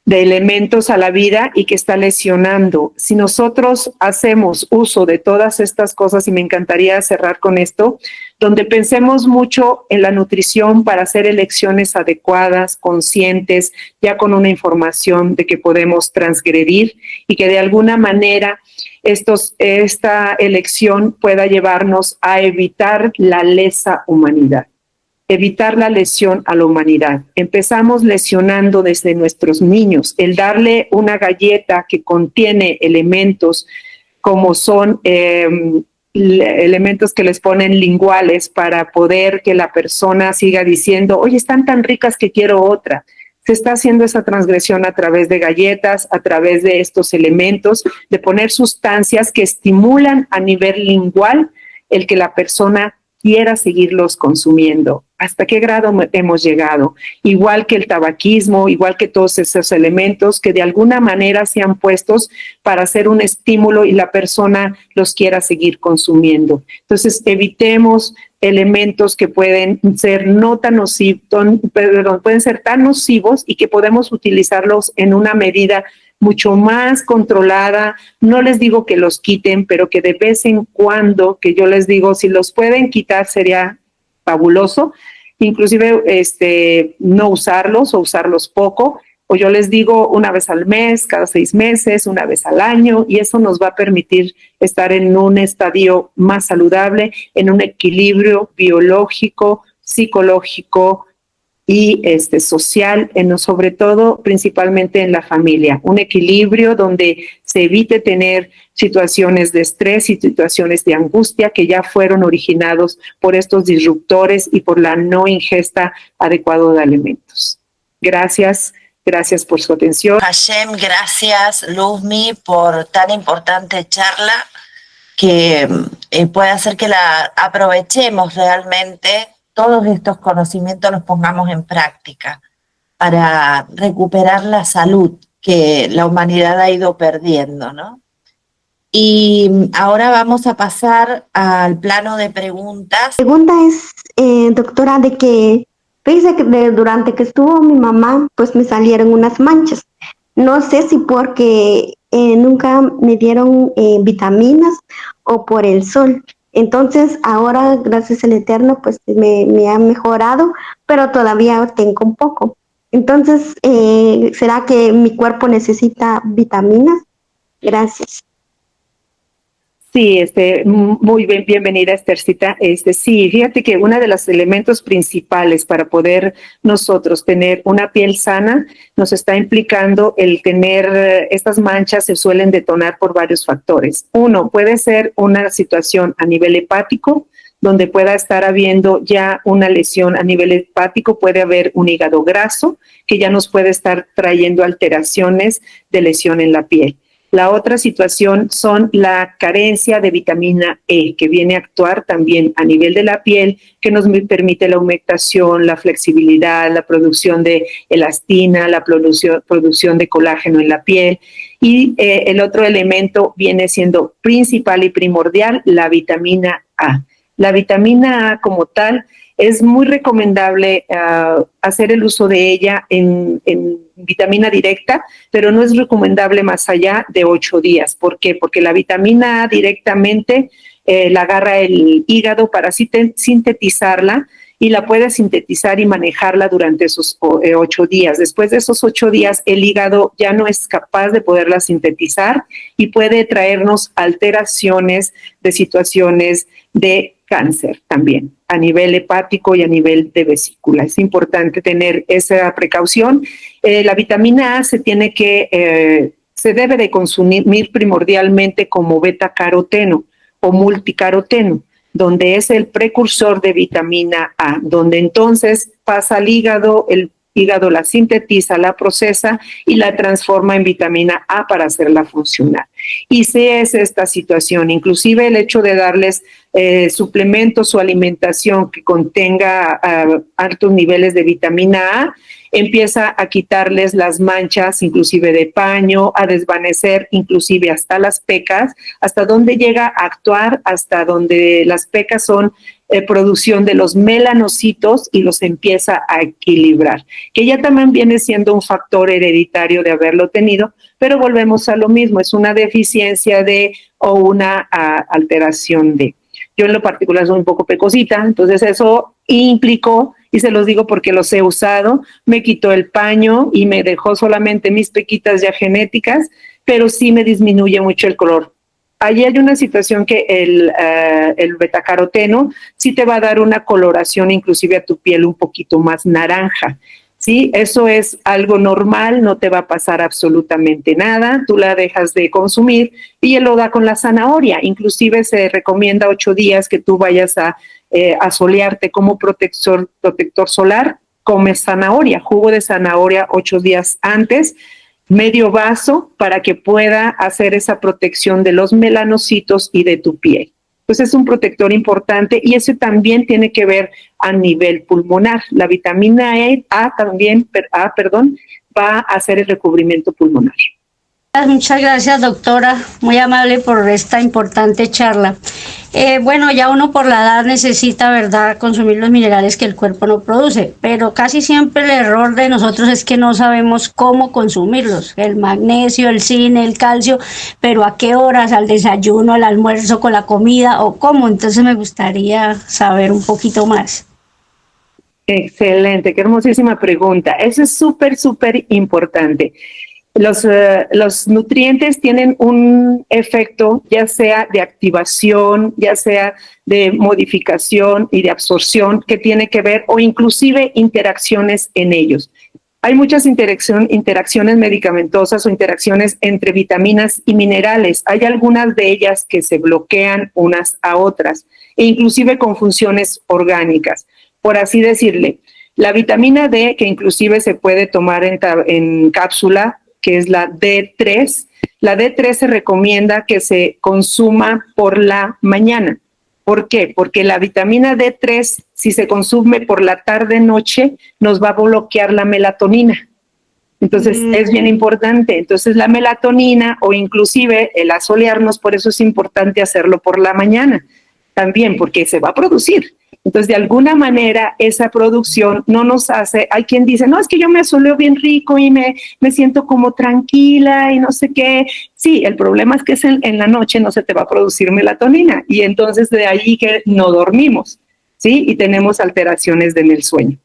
de elementos a la vida y que está lesionando. Si nosotros hacemos uso de todas estas cosas, y me encantaría cerrar con esto, donde pensemos mucho en la nutrición para hacer elecciones adecuadas, conscientes, ya con una información de que podemos transgredir y que de alguna manera esta elección pueda llevarnos a evitar la lesa humanidad. Evitar la lesión a la humanidad. Empezamos lesionando desde nuestros niños. El darle una galleta que contiene elementos como son elementos que les ponen linguales para poder que la persona siga diciendo, oye, están tan ricas que quiero otra. Se está haciendo esa transgresión a través de galletas, a través de estos elementos, de poner sustancias que estimulan a nivel lingual el que la persona quiera seguirlos consumiendo. ¿Hasta qué grado hemos llegado? Igual que el tabaquismo, igual que todos esos elementos que de alguna manera se han puestos para hacer un estímulo y la persona los quiera seguir consumiendo. Entonces, evitemos elementos que pueden ser pueden ser tan nocivos y que podemos utilizarlos en una medida mucho más controlada. No les digo que los quiten, pero que de vez en cuando, que yo les digo, si los pueden quitar sería fabuloso, inclusive no usarlos o usarlos poco, o yo les digo una vez al mes, cada 6 meses, una vez al año, y eso nos va a permitir estar en un estadio más saludable, en un equilibrio biológico, psicológico, y social, sobre todo, principalmente en la familia. Un equilibrio donde se evite tener situaciones de estrés y situaciones de angustia que ya fueron originados por estos disruptores y por la no ingesta adecuada de alimentos. Gracias. Gracias por su atención. Hashem, gracias, Luzmi, por tan importante charla que puede hacer que la aprovechemos realmente, todos estos conocimientos los pongamos en práctica para recuperar la salud que la humanidad ha ido perdiendo, ¿no? Y ahora vamos a pasar al plano de preguntas. La pregunta es, doctora, de que fíjese que durante que estuvo mi mamá, pues me salieron unas manchas. No sé si porque nunca me dieron vitaminas o por el sol. Entonces ahora, gracias al Eterno, pues me ha mejorado, pero todavía tengo un poco. Entonces, ¿será que mi cuerpo necesita vitaminas? Gracias. Sí, muy bien, bienvenida, Esthercita. Sí, fíjate que uno de los elementos principales para poder nosotros tener una piel sana nos está implicando el tener estas manchas. Se suelen detonar por varios factores. Uno, puede ser una situación a nivel hepático, donde pueda estar habiendo ya una lesión a nivel hepático. Puede haber un hígado graso que ya nos puede estar trayendo alteraciones de lesión en la piel. La otra situación son la carencia de vitamina E, que viene a actuar también a nivel de la piel, que nos permite la humectación, la flexibilidad, la producción de elastina, la producción de colágeno en la piel. Y el otro elemento viene siendo principal y primordial, la vitamina A. La vitamina A como tal es muy recomendable hacer el uso de ella en vitamina directa, pero no es recomendable más allá de 8 días. ¿Por qué? Porque la vitamina A directamente la agarra el hígado para sintetizarla y la puede sintetizar y manejarla durante esos 8 días. Después de esos 8 días, el hígado ya no es capaz de poderla sintetizar y puede traernos alteraciones de situaciones de cáncer también, a nivel hepático y a nivel de vesícula. Es importante tener esa precaución. La vitamina A se debe de consumir primordialmente como beta-caroteno o multicaroteno, donde es el precursor de vitamina A, donde entonces pasa al hígado, el hígado la sintetiza, la procesa y la transforma en vitamina A para hacerla funcionar. Y si es esta situación, inclusive el hecho de darles suplementos o alimentación que contenga altos niveles de vitamina A, empieza a quitarles las manchas, inclusive de paño, a desvanecer inclusive hasta las pecas, hasta donde llega a actuar, hasta donde las pecas son producción de los melanocitos y los empieza a equilibrar, que ya también viene siendo un factor hereditario de haberlo tenido, pero volvemos a lo mismo, es una deficiencia de o una alteración de. Yo en lo particular soy un poco pecosita, entonces eso implicó, y se los digo porque los he usado, me quitó el paño y me dejó solamente mis pequitas ya genéticas, pero sí me disminuye mucho el color. Allí hay una situación que el betacaroteno sí te va a dar una coloración inclusive a tu piel un poquito más naranja. Sí, eso es algo normal, no te va a pasar absolutamente nada, tú la dejas de consumir y él lo da con la zanahoria. Inclusive se recomienda 8 días que tú vayas a solearte como protector solar, comes zanahoria, jugo de zanahoria 8 días antes, medio vaso para que pueda hacer esa protección de los melanocitos y de tu piel. Pues es un protector importante y eso también tiene que ver a nivel pulmonar. La vitamina A va a hacer el recubrimiento pulmonar. Muchas gracias, doctora, muy amable por esta importante charla. Bueno, ya uno por la edad necesita, ¿verdad?, consumir los minerales que el cuerpo no produce, pero casi siempre el error de nosotros es que no sabemos cómo consumirlos, el magnesio, el zinc, el calcio, pero a qué horas, al desayuno, al almuerzo, con la comida o cómo. Entonces me gustaría saber un poquito más. Excelente, qué hermosísima pregunta. Eso es súper, súper importante. Los nutrientes tienen un efecto ya sea de activación, ya sea de modificación y de absorción que tiene que ver, o inclusive interacciones en ellos. Hay muchas interacciones medicamentosas o interacciones entre vitaminas y minerales. Hay algunas de ellas que se bloquean unas a otras, e inclusive con funciones orgánicas, por así decirle. La vitamina D, que inclusive se puede tomar en cápsula, que es la D3. La D3 se recomienda que se consuma por la mañana. ¿Por qué? Porque la vitamina D3, si se consume por la tarde-noche, nos va a bloquear la melatonina. Entonces, es bien importante. Entonces, la melatonina o inclusive el asolearnos, por eso es importante hacerlo por la mañana también, porque se va a producir. Entonces, de alguna manera, esa producción no nos hace... Hay quien dice, no, es que yo me asoleo bien rico y me siento como tranquila y no sé qué. Sí, el problema es que en la noche no se te va a producir melatonina y entonces de ahí que no dormimos, ¿sí? Y tenemos alteraciones en el sueño.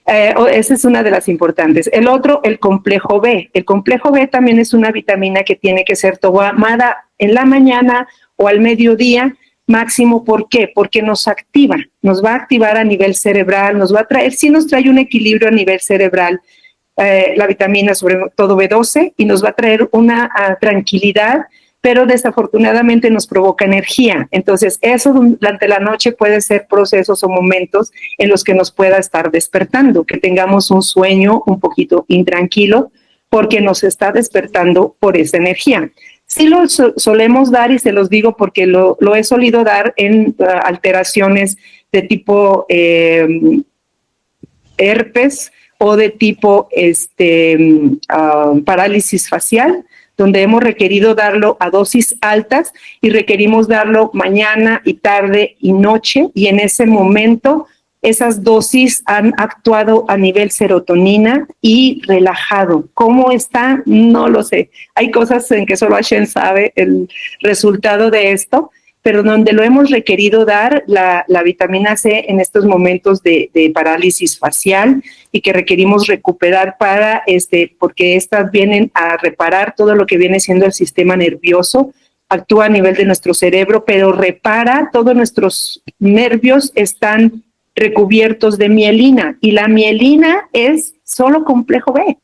Esa es una de las importantes. El otro, el complejo B. El complejo B también es una vitamina que tiene que ser tomada en la mañana o al mediodía, máximo. ¿Por qué? Porque nos activa, nos va a activar a nivel cerebral, nos va a traer, sí nos trae un equilibrio a nivel cerebral, la vitamina sobre todo B12, y nos va a traer una tranquilidad, pero desafortunadamente nos provoca energía. Entonces, eso durante la noche puede ser procesos o momentos en los que nos pueda estar despertando, que tengamos un sueño un poquito intranquilo, porque nos está despertando por esa energía. Sí lo solemos dar, y se los digo porque lo he solido dar en alteraciones de tipo herpes o de tipo parálisis facial, donde hemos requerido darlo a dosis altas y requerimos darlo mañana y tarde y noche, y en ese momento esas dosis han actuado a nivel serotonina y relajado. ¿Cómo está? No lo sé. Hay cosas en que solo Hashem sabe el resultado de esto, pero donde lo hemos requerido dar, la vitamina C en estos momentos de parálisis facial, y que requerimos recuperar porque estas vienen a reparar todo lo que viene siendo el sistema nervioso, actúa a nivel de nuestro cerebro, pero repara, todos nuestros nervios están recubiertos de mielina, y la mielina es solo complejo B,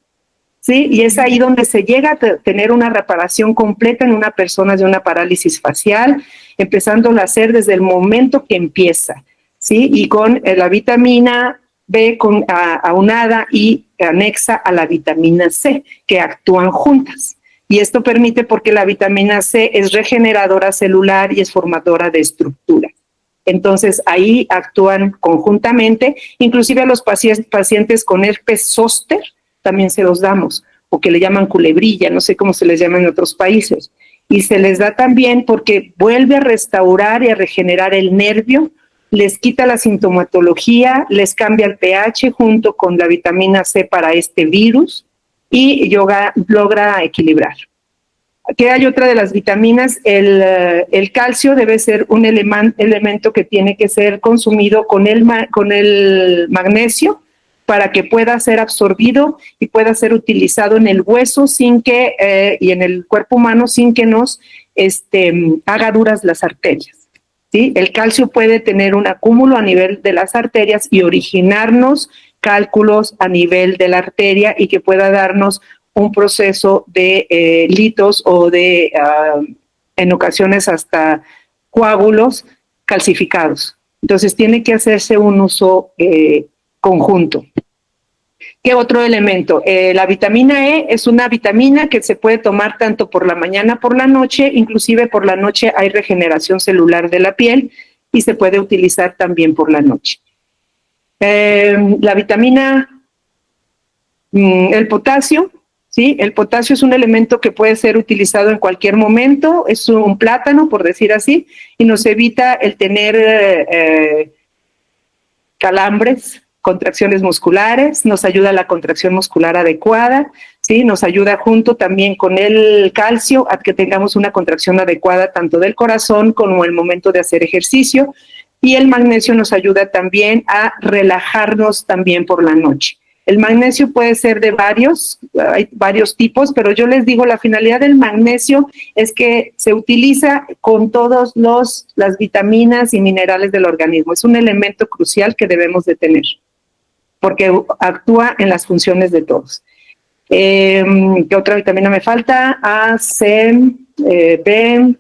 ¿sí? Y es ahí donde se llega a tener una reparación completa en una persona de una parálisis facial, empezándola a hacer desde el momento que empieza, ¿sí? Y con la vitamina B aunada y anexa a la vitamina C, que actúan juntas. Y esto permite, porque la vitamina C es regeneradora celular y es formadora de estructura. Entonces, ahí actúan conjuntamente. Inclusive a los pacientes con herpes zóster también se los damos, o que le llaman culebrilla, no sé cómo se les llama en otros países. Y se les da también porque vuelve a restaurar y a regenerar el nervio, les quita la sintomatología, les cambia el pH junto con la vitamina C para este virus, y logra equilibrar. Aquí hay otra de las vitaminas, el calcio debe ser un elemento que tiene que ser consumido con el magnesio, para que pueda ser absorbido y pueda ser utilizado en el hueso y en el cuerpo humano sin que nos haga duras las arterias, ¿sí? El calcio puede tener un acúmulo a nivel de las arterias y originarnos cálculos a nivel de la arteria, y que pueda darnos un proceso de litos o de, en ocasiones, hasta coágulos calcificados. Entonces, tiene que hacerse un uso conjunto. ¿Qué otro elemento? La vitamina E es una vitamina que se puede tomar tanto por la mañana, por la noche. Inclusive por la noche hay regeneración celular de la piel y se puede utilizar también por la noche. La vitamina, el potasio, ¿sí? El potasio es un elemento que puede ser utilizado en cualquier momento, es un plátano, por decir así, y nos evita el tener calambres, contracciones musculares, nos ayuda a la contracción muscular adecuada, ¿sí? Nos ayuda junto también con el calcio a que tengamos una contracción adecuada tanto del corazón como el momento de hacer ejercicio, y el magnesio nos ayuda también a relajarnos también por la noche. El magnesio puede ser de hay varios tipos, pero yo les digo, la finalidad del magnesio es que se utiliza con todas las vitaminas y minerales del organismo. Es un elemento crucial que debemos de tener, porque actúa en las funciones de todos. ¿Qué otra vitamina me falta? A, C, B,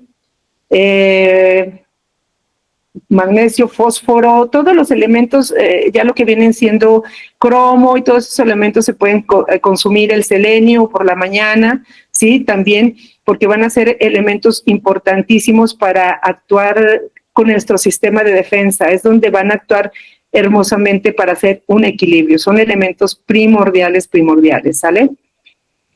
magnesio, fósforo, todos los elementos, ya lo que vienen siendo cromo y todos esos elementos se pueden consumir, el selenio por la mañana, ¿sí? También, porque van a ser elementos importantísimos para actuar con nuestro sistema de defensa, es donde van a actuar hermosamente para hacer un equilibrio, son elementos primordiales, ¿sale?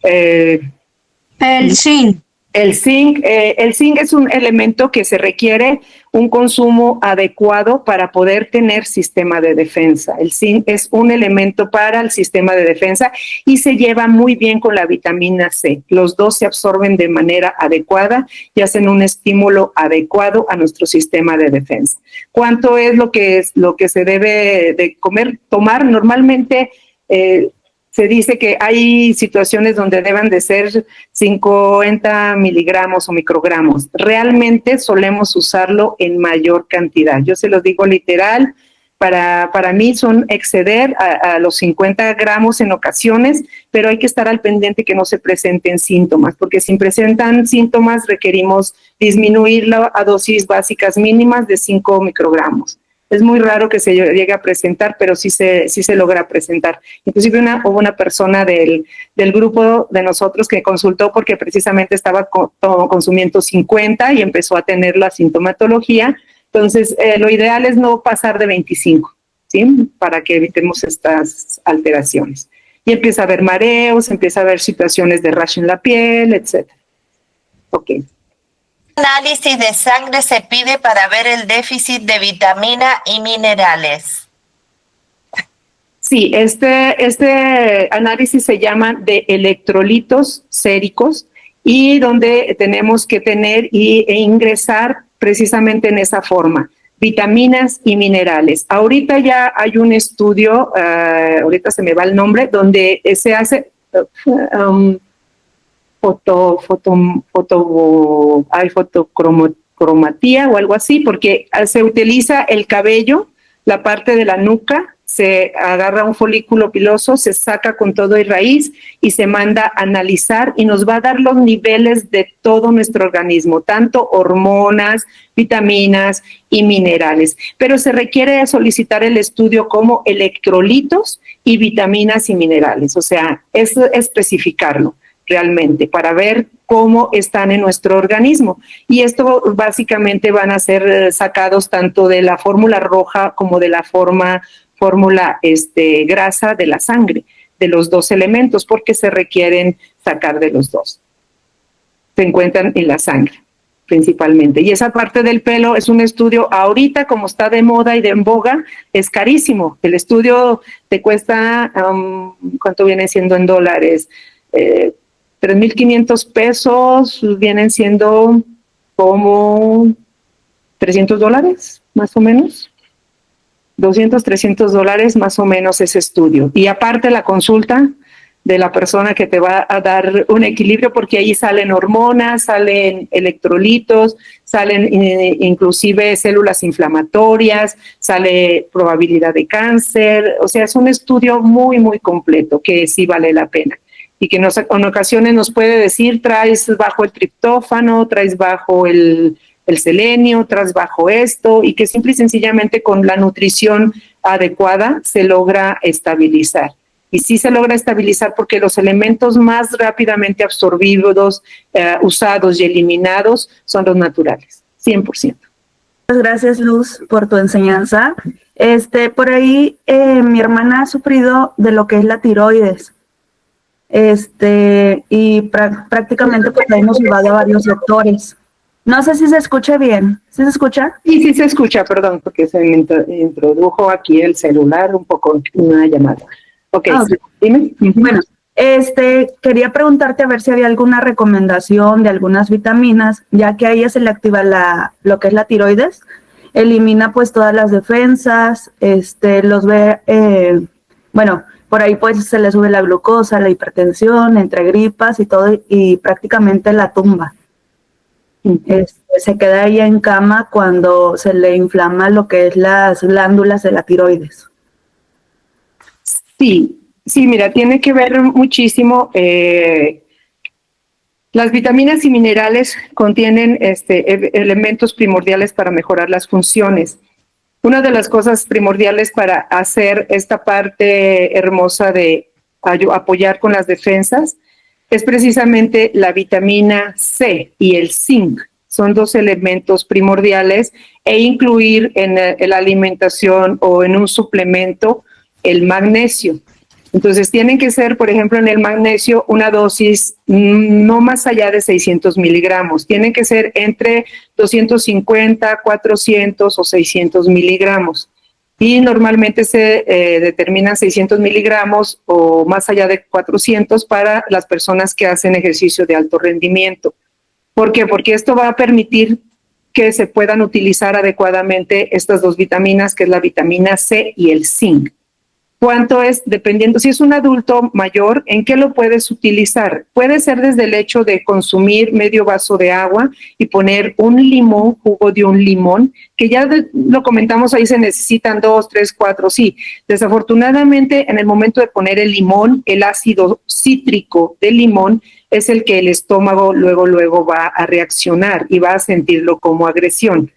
El zinc. El zinc es un elemento que se requiere un consumo adecuado para poder tener sistema de defensa. El zinc es un elemento para el sistema de defensa y se lleva muy bien con la vitamina C. Los dos se absorben de manera adecuada y hacen un estímulo adecuado a nuestro sistema de defensa. ¿Cuánto es lo que se debe de tomar? Normalmente se dice que hay situaciones donde deben de ser 50 miligramos o microgramos. Realmente solemos usarlo en mayor cantidad. Yo se los digo literal, para mí son exceder a los 50 gramos en ocasiones, pero hay que estar al pendiente que no se presenten síntomas, porque si presentan síntomas requerimos disminuirlo a dosis básicas mínimas de 5 microgramos. Es muy raro que se llegue a presentar, pero sí se logra presentar. Inclusive hubo una persona del grupo de nosotros que consultó porque precisamente estaba consumiendo 50 y empezó a tener la sintomatología. Entonces, lo ideal es no pasar de 25, ¿sí? Para que evitemos estas alteraciones. Y empieza a haber mareos, empieza a haber situaciones de rash en la piel, etc. Ok. Análisis de sangre se pide para ver el déficit de vitamina y minerales. Sí, este análisis se llama de electrolitos séricos y donde tenemos que tener e ingresar precisamente en esa forma, vitaminas y minerales. Ahorita ya hay un estudio, ahorita se me va el nombre, donde se hace fotocromatía o algo así, porque se utiliza el cabello, la parte de la nuca, se agarra un folículo piloso, se saca con todo y raíz y se manda a analizar y nos va a dar los niveles de todo nuestro organismo, tanto hormonas, vitaminas y minerales. Pero se requiere solicitar el estudio como electrolitos y vitaminas y minerales, o sea, es especificarlo realmente para ver cómo están en nuestro organismo. Y esto básicamente van a ser sacados tanto de la fórmula roja como de la fórmula grasa de la sangre, de los dos elementos, porque se requieren sacar de los dos. Se encuentran en la sangre principalmente. Y esa parte del pelo es un estudio ahorita, como está de moda y de en boga, es carísimo. El estudio te cuesta, ¿cuánto viene siendo en dólares? 3,500 pesos, vienen siendo como $300, más o menos. 200, $300 más o menos ese estudio. Y aparte la consulta de la persona que te va a dar un equilibrio, porque ahí salen hormonas, salen electrolitos, salen inclusive células inflamatorias, sale probabilidad de cáncer. O sea, es un estudio muy, muy completo que sí vale la pena. Y que en ocasiones nos puede decir, traes bajo el triptófano, traes bajo el selenio, traes bajo esto, y que simple y sencillamente con la nutrición adecuada se logra estabilizar. Y sí se logra estabilizar porque los elementos más rápidamente absorbidos, usados y eliminados son los naturales, 100%. Muchas gracias, Luz, por tu enseñanza. Por ahí mi hermana ha sufrido de lo que es la tiroides. Y prácticamente pues la hemos llevado a varios doctores. No sé si se escucha bien. ¿Sí se escucha? Sí se escucha, perdón, porque se me introdujo aquí el celular un poco, una llamada. Ok, okay. Dime. Bueno, quería preguntarte a ver si había alguna recomendación de algunas vitaminas, ya que a ella se le activa lo que es la tiroides, elimina pues todas las defensas, los ve, por ahí pues se le sube la glucosa, la hipertensión, entre gripas y todo, y prácticamente la tumba. Se queda ella en cama cuando se le inflama lo que es las glándulas de la tiroides. Sí, mira, tiene que ver muchísimo. Las vitaminas y minerales contienen elementos primordiales para mejorar las funciones. Una de las cosas primordiales para hacer esta parte hermosa de apoyar con las defensas es precisamente la vitamina C y el zinc. Son dos elementos primordiales, e incluir en la alimentación o en un suplemento el magnesio. Entonces tienen que ser, por ejemplo, en el magnesio una dosis no más allá de 600 miligramos. Tienen que ser entre 250, 400 o 600 miligramos. Y normalmente se determinan 600 miligramos o más allá de 400 para las personas que hacen ejercicio de alto rendimiento. ¿Por qué? Porque esto va a permitir que se puedan utilizar adecuadamente estas dos vitaminas, que es la vitamina C y el zinc. ¿Cuánto es? Dependiendo, si es un adulto mayor, ¿en qué lo puedes utilizar? Puede ser desde el hecho de consumir medio vaso de agua y poner un limón, jugo de un limón, que ya lo comentamos, ahí se necesitan 2, 3, 4, sí. Desafortunadamente, en el momento de poner el limón, el ácido cítrico del limón es el que el estómago luego va a reaccionar y va a sentirlo como agresión,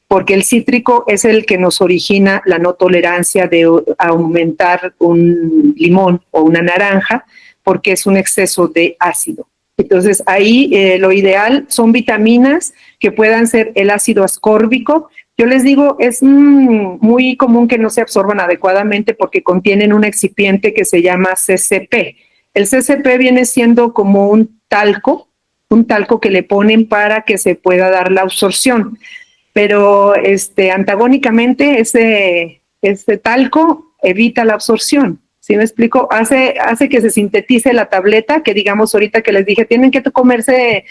porque el cítrico es el que nos origina la no tolerancia de aumentar un limón o una naranja, porque es un exceso de ácido. Entonces, ahí lo ideal son vitaminas que puedan ser el ácido ascórbico. Yo les digo, es muy común que no se absorban adecuadamente porque contienen un excipiente que se llama CCP. El CCP viene siendo como un talco que le ponen para que se pueda dar la absorción. Pero antagónicamente ese talco evita la absorción. ¿Sí me explico? Hace que se sintetice la tableta, que digamos ahorita que les dije, tienen que comerse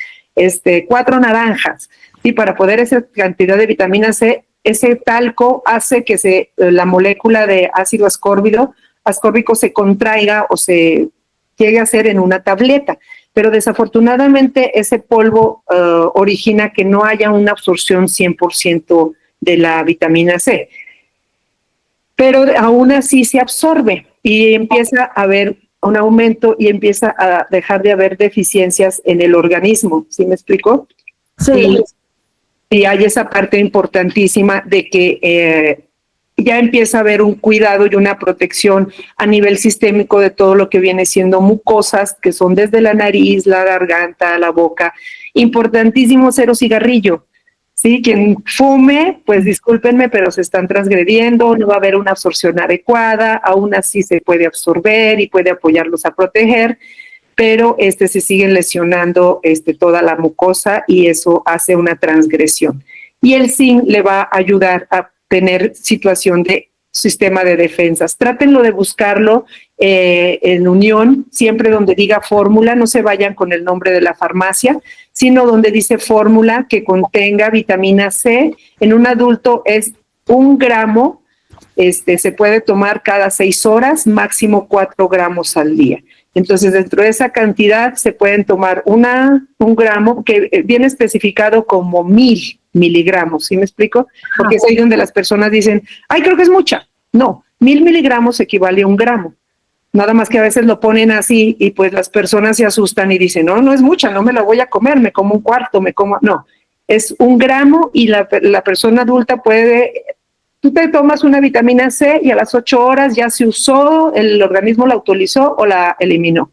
4 naranjas, ¿sí? Para poder esa cantidad de vitamina C. Ese talco hace que la molécula de ácido ascórbico se contraiga o se llegue a ser en una tableta. Pero desafortunadamente ese polvo origina que no haya una absorción 100% de la vitamina C. Pero aún así se absorbe y empieza a haber un aumento y empieza a dejar de haber deficiencias en el organismo. ¿Sí me explico? Sí. Y hay esa parte importantísima de que ya empieza a haber un cuidado y una protección a nivel sistémico de todo lo que viene siendo mucosas, que son desde la nariz, la garganta, la boca. Importantísimo, cero cigarrillo. ¿Sí? Quien fume, pues discúlpenme, pero se están transgrediendo, no va a haber una absorción adecuada, aún así se puede absorber y puede apoyarlos a proteger, pero se siguen lesionando toda la mucosa y eso hace una transgresión. Y el zinc le va a ayudar a tener situación de sistema de defensas. Trátenlo de buscarlo en unión, siempre donde diga fórmula, no se vayan con el nombre de la farmacia, sino donde dice fórmula que contenga vitamina C. En un adulto es 1 gramo, se puede tomar cada 6 horas, máximo 4 gramos al día. Entonces, dentro de esa cantidad se pueden tomar 1 gramo, que viene especificado como 1000 miligramos, ¿sí me explico? Porque es ahí donde las personas dicen, ay, creo que es mucha. No, 1000 miligramos equivale a 1 gramo. Nada más que a veces lo ponen así y pues las personas se asustan y dicen, no es mucha, no me la voy a comer, me como 1/4, no. Es 1 gramo y la persona adulta tú te tomas una vitamina C y a las 8 horas ya se usó, el organismo la utilizó o la eliminó.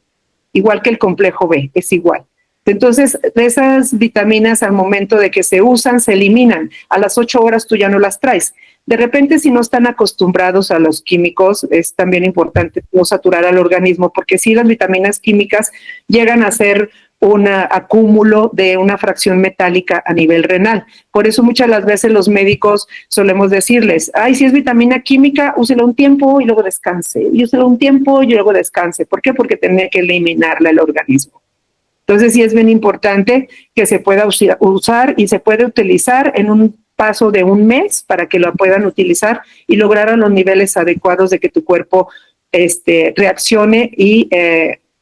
Igual que el complejo B, es igual. Entonces, esas vitaminas al momento de que se usan, se eliminan. A las 8 horas tú ya no las traes. De repente, si no están acostumbrados a los químicos, es también importante no saturar al organismo, porque sí, las vitaminas químicas llegan a ser un acúmulo de una fracción metálica a nivel renal. Por eso muchas las veces los médicos solemos decirles, ay, si es vitamina química, úsela un tiempo y luego descanse. Y úsela un tiempo y luego descanse. ¿Por qué? Porque tiene que eliminarla el organismo. Entonces sí es bien importante que se pueda usar y se puede utilizar en un paso de 1 mes para que lo puedan utilizar y lograr a los niveles adecuados de que tu cuerpo reaccione y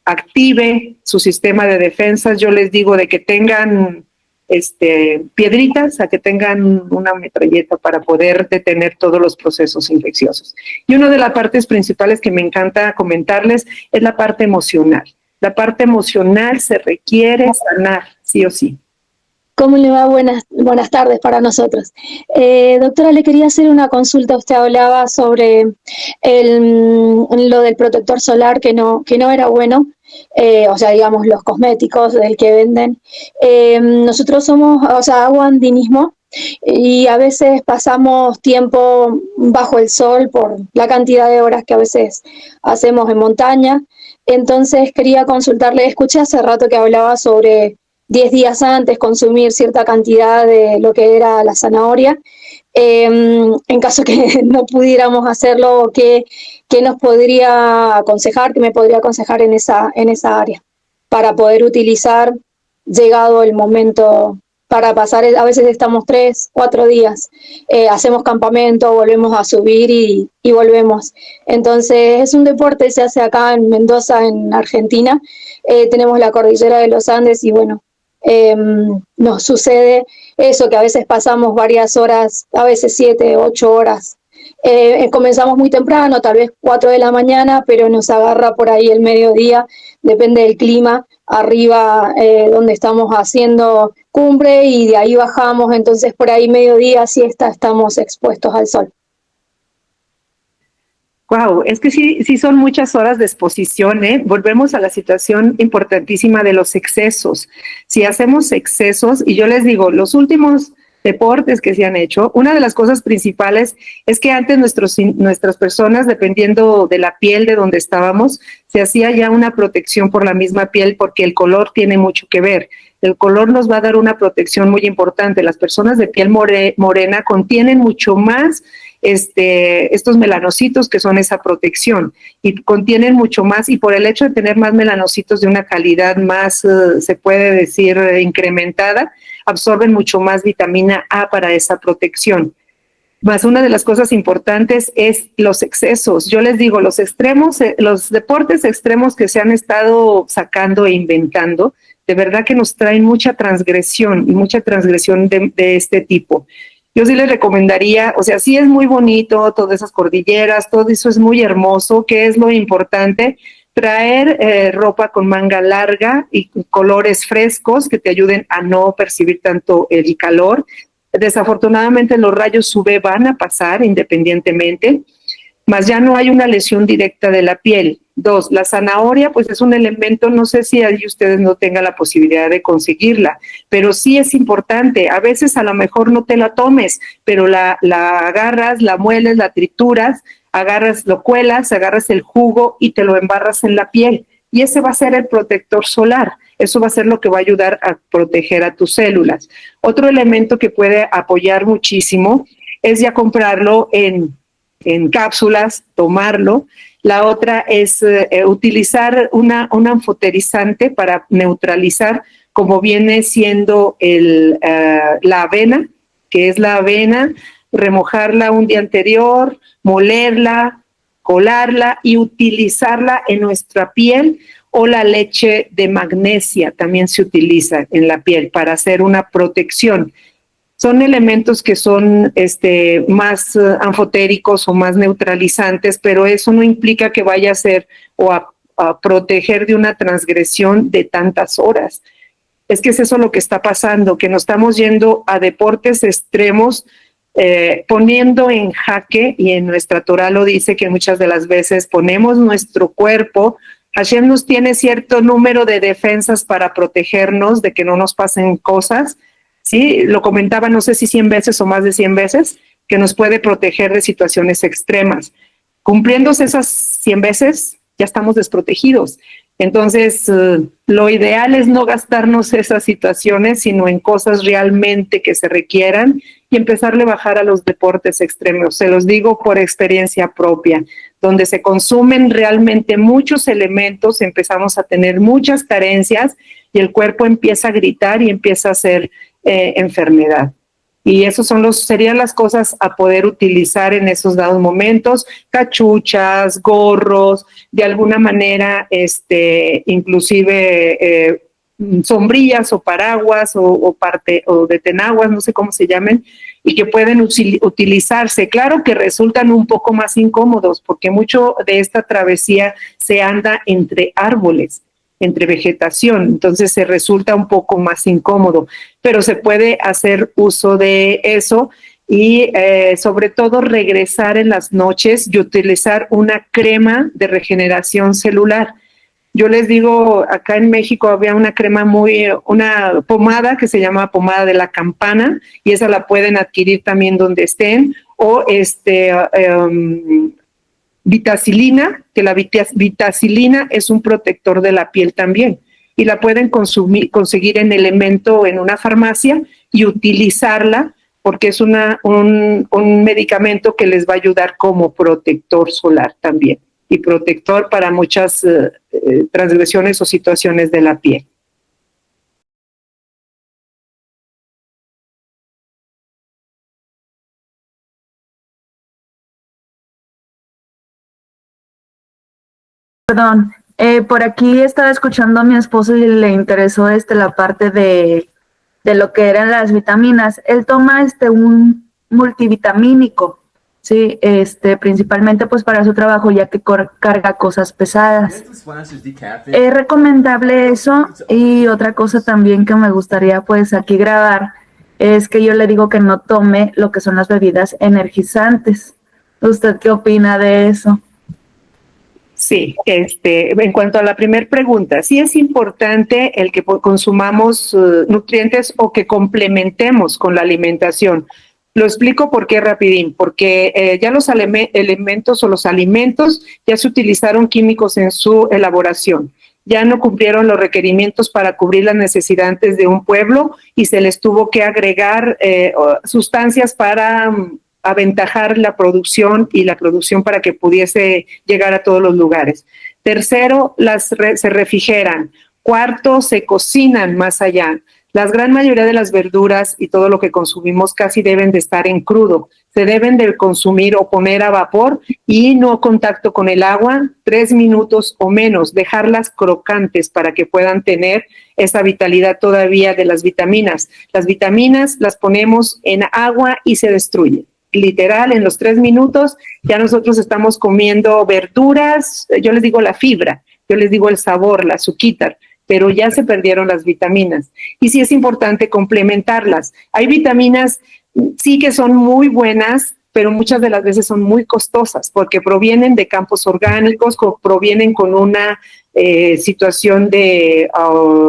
active su sistema de defensas. Yo les digo de que tengan piedritas a que tengan una metralleta para poder detener todos los procesos infecciosos. Y una de las partes principales que me encanta comentarles es la parte emocional. La parte emocional se requiere sanar, sí o sí. ¿Cómo le va? Buenas tardes para nosotros. Doctora, le quería hacer una consulta. Usted hablaba sobre lo del protector solar que no era bueno, o sea, digamos, los cosméticos del que venden. Nosotros hago andinismo y a veces pasamos tiempo bajo el sol por la cantidad de horas que a veces hacemos en montaña. Entonces quería consultarle, escuché hace rato que hablaba sobre 10 días antes consumir cierta cantidad de lo que era la zanahoria. En caso que no pudiéramos hacerlo, ¿qué nos podría aconsejar, qué me podría aconsejar en esa área para poder utilizar llegado el momento para pasar? A veces estamos 3, 4 días, hacemos campamento, volvemos a subir y volvemos. Entonces es un deporte, se hace acá en Mendoza, en Argentina. Tenemos la cordillera de los Andes y bueno, nos sucede eso, que a veces pasamos varias horas, a veces 7, 8 horas. Comenzamos muy temprano, tal vez 4 de la mañana, pero nos agarra por ahí el mediodía, depende del clima, arriba donde estamos haciendo cumbre y de ahí bajamos, entonces por ahí mediodía, siesta, estamos expuestos al sol. Wow, es que sí son muchas horas de exposición, ¿eh? Volvemos a la situación importantísima de los excesos. Si hacemos excesos, y yo les digo, los últimos deportes que se han hecho, una de las cosas principales es que antes nuestras personas, dependiendo de la piel de donde estábamos, se hacía ya una protección por la misma piel porque el color tiene mucho que ver. El color nos va a dar una protección muy importante. Las personas de piel morena contienen mucho más estos melanocitos que son esa protección y contienen mucho más, y por el hecho de tener más melanocitos de una calidad más, se puede decir, incrementada, absorben mucho más vitamina A para esa protección. Más una de las cosas importantes es los excesos. Yo les digo, los extremos, los deportes extremos que se han estado sacando e inventando, de verdad que nos traen mucha transgresión y mucha transgresión de este tipo. Yo sí les recomendaría, o sea, sí es muy bonito, todas esas cordilleras, todo eso es muy hermoso. ¿Qué es lo importante? Traer ropa con manga larga y colores frescos que te ayuden a no percibir tanto el calor. Desafortunadamente los rayos UV van a pasar independientemente, mas ya no hay una lesión directa de la piel. 2, la zanahoria pues es un elemento, no sé si ahí ustedes no tengan la posibilidad de conseguirla, pero sí es importante. A veces a lo mejor no te la tomes, pero la agarras, la mueles, la trituras, lo cuelas, agarras el jugo y te lo embarras en la piel. Y ese va a ser el protector solar. Eso va a ser lo que va a ayudar a proteger a tus células. Otro elemento que puede apoyar muchísimo es ya comprarlo en cápsulas, tomarlo. La otra es utilizar un anfoterizante para neutralizar, como viene siendo la avena, que es la avena, remojarla un día anterior, molerla, colarla y utilizarla en nuestra piel, o la leche de magnesia también se utiliza en la piel para hacer una protección. Son elementos que son más anfotéricos o más neutralizantes, pero eso no implica que vaya a ser o a proteger de una transgresión de tantas horas. Es que es eso lo que está pasando, que nos estamos yendo a deportes extremos, poniendo en jaque, y en nuestra Torah lo dice, que muchas de las veces ponemos nuestro cuerpo. Hashem nos tiene cierto número de defensas para protegernos de que no nos pasen cosas. Sí, lo comentaba, no sé si 100 veces o más de 100 veces, que nos puede proteger de situaciones extremas. Cumpliéndose esas 100 veces, ya estamos desprotegidos. Entonces, lo ideal es no gastarnos esas situaciones, sino en cosas realmente que se requieran, y empezarle a bajar a los deportes extremos. Se los digo por experiencia propia. Donde se consumen realmente muchos elementos, empezamos a tener muchas carencias y el cuerpo empieza a gritar y empieza a hacer enfermedad. Y esos serían las cosas a poder utilizar en esos dados momentos, cachuchas, gorros, de alguna manera, inclusive sombrillas o paraguas o de tenaguas, no sé cómo se llamen, y que pueden utilizarse. Claro que resultan un poco más incómodos porque mucho de esta travesía se anda entre árboles, entre vegetación, entonces se resulta un poco más incómodo, pero se puede hacer uso de eso y sobre todo regresar en las noches y utilizar una crema de regeneración celular. Yo les digo, acá en México había una una pomada que se llama pomada de la campana, y esa la pueden adquirir también donde estén, o vitacilina, que la vitacilina es un protector de la piel también, y la pueden conseguir en Elemento en una farmacia y utilizarla porque es un medicamento que les va a ayudar como protector solar también, y protector para muchas transgresiones o situaciones de la piel. Perdón, por aquí estaba escuchando a mi esposo y le interesó la parte de lo que eran las vitaminas. Él toma un multivitamínico, sí, principalmente pues para su trabajo, ya que carga cosas pesadas. Es recomendable eso. Y otra cosa también que me gustaría pues aquí grabar es que yo le digo que no tome lo que son las bebidas energizantes. ¿Usted qué opina de eso? Sí, en cuanto a la primera pregunta, sí es importante el que consumamos nutrientes o que complementemos con la alimentación. Lo explico por qué rapidín, porque ya los elementos o los alimentos ya se utilizaron químicos en su elaboración, ya no cumplieron los requerimientos para cubrir las necesidades de un pueblo y se les tuvo que agregar sustancias para aventajar la producción para que pudiese llegar a todos los lugares. Tercero, se refrigeran. Cuarto, se cocinan más allá. La gran mayoría de las verduras y todo lo que consumimos casi deben de estar en crudo. Se deben de consumir o poner a vapor y no contacto con el agua, 3 minutos o menos, dejarlas crocantes para que puedan tener esa vitalidad todavía de las vitaminas. Las vitaminas las ponemos en agua y se destruyen. Literal, en los 3 minutos ya nosotros estamos comiendo verduras, yo les digo la fibra, yo les digo el sabor, la azuquitar, pero ya se perdieron las vitaminas. Y sí es importante complementarlas. Hay vitaminas, sí que son muy buenas, pero muchas de las veces son muy costosas porque provienen de campos orgánicos, provienen con una situación de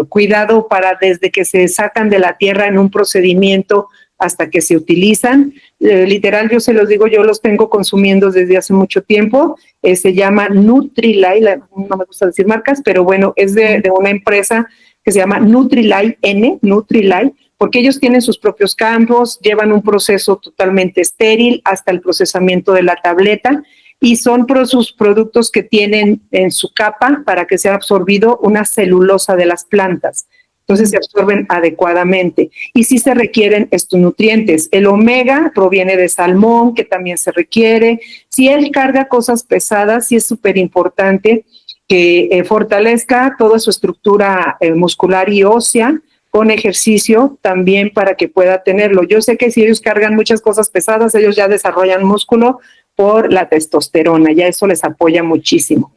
cuidado para desde que se sacan de la tierra en un procedimiento hasta que se utilizan. Literal, yo se los digo, yo los tengo consumiendo desde hace mucho tiempo. Se llama Nutrilite, no me gusta decir marcas, pero bueno, es de una empresa que se llama Nutrilite, Nutrilite, porque ellos tienen sus propios campos, llevan un proceso totalmente estéril hasta el procesamiento de la tableta, y son sus productos que tienen en su capa para que sea absorbido una celulosa de las plantas. Entonces se absorben adecuadamente y sí se requieren estos nutrientes. El omega proviene de salmón, que también se requiere. Si él carga cosas pesadas, sí es súper importante que fortalezca toda su estructura muscular y ósea con ejercicio también para que pueda tenerlo. Yo sé que si ellos cargan muchas cosas pesadas, ellos ya desarrollan músculo por la testosterona, ya eso les apoya muchísimo.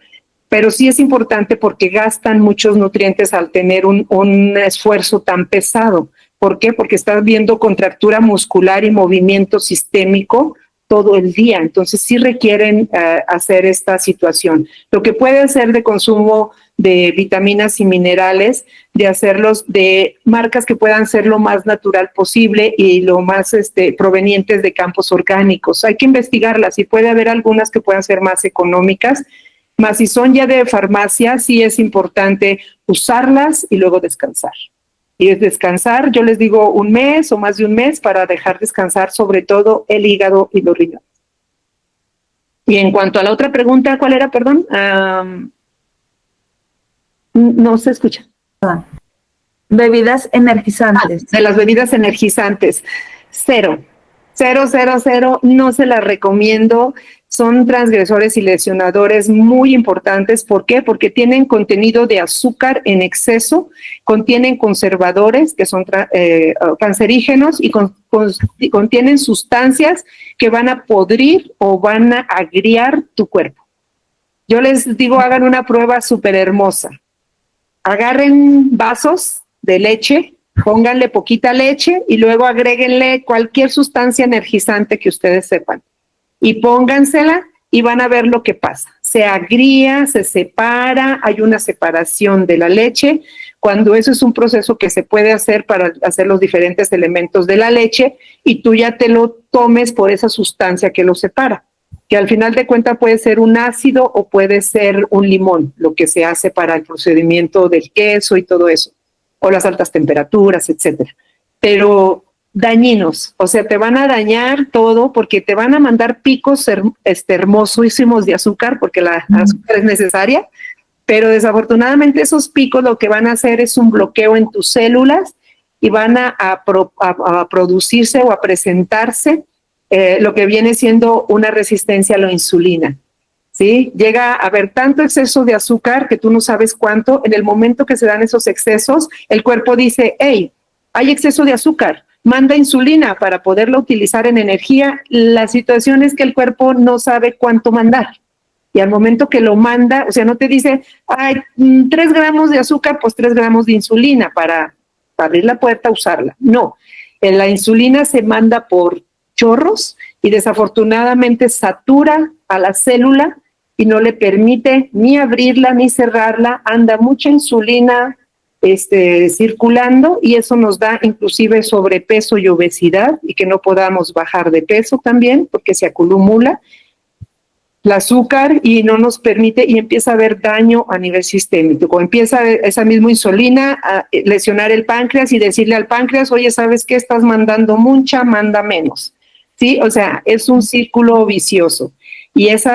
Pero sí es importante porque gastan muchos nutrientes al tener un esfuerzo tan pesado. ¿Por qué? Porque estás viendo contractura muscular y movimiento sistémico todo el día. Entonces sí requieren hacer esta situación. Lo que puede hacer de consumo de vitaminas y minerales, de hacerlos de marcas que puedan ser lo más natural posible y lo más provenientes de campos orgánicos. Hay que investigarlas y puede haber algunas que puedan ser más económicas. Más si son ya de farmacia, sí es importante usarlas y luego descansar. Y es descansar, yo les digo 1 mes o más de 1 mes para dejar descansar sobre todo el hígado y los riñones. Y en cuanto a la otra pregunta, ¿cuál era, perdón? No se escucha. Bebidas energizantes. De las bebidas energizantes. cero, no se las recomiendo. Son transgresores y lesionadores muy importantes. ¿Por qué? Porque tienen contenido de azúcar en exceso, contienen conservadores que son cancerígenos y contienen sustancias que van a podrir o van a agriar tu cuerpo. Yo les digo, hagan una prueba súper hermosa. Agarren vasos de leche, pónganle poquita leche y luego agréguenle cualquier sustancia energizante que ustedes sepan. Y póngansela y van a ver lo que pasa. Se agría, se separa, hay una separación de la leche, cuando eso es un proceso que se puede hacer para hacer los diferentes elementos de la leche y tú ya te lo tomes por esa sustancia que lo separa, que al final de cuentas puede ser un ácido o puede ser un limón, lo que se hace para el procedimiento del queso y todo eso, o las altas temperaturas, etcétera. Pero dañinos, o sea, te van a dañar todo porque te van a mandar picos hermosísimos de azúcar, porque la azúcar es necesaria, pero desafortunadamente esos picos lo que van a hacer es un bloqueo en tus células y van a producirse o a presentarse lo que viene siendo una resistencia a la insulina. ¿Sí? Llega a haber tanto exceso de azúcar que tú no sabes cuánto. En el momento que se dan esos excesos, el cuerpo dice, hey, hay exceso de azúcar, manda insulina para poderlo utilizar en energía. La situación es que el cuerpo no sabe cuánto mandar. Y al momento que lo manda, o sea, no te dice, ay, 3 gramos de azúcar, pues 3 gramos de insulina para abrir la puerta, usarla. No, la insulina se manda por chorros y desafortunadamente satura a la célula y no le permite ni abrirla ni cerrarla. Anda mucha insulina circulando y eso nos da inclusive sobrepeso y obesidad y que no podamos bajar de peso también porque se acumula el azúcar y no nos permite y empieza a haber daño a nivel sistémico. Empieza esa misma insulina a lesionar el páncreas y decirle al páncreas, oye, ¿sabes qué? Estás mandando mucha, manda menos. ¿Sí? O sea, es un círculo vicioso. Y esos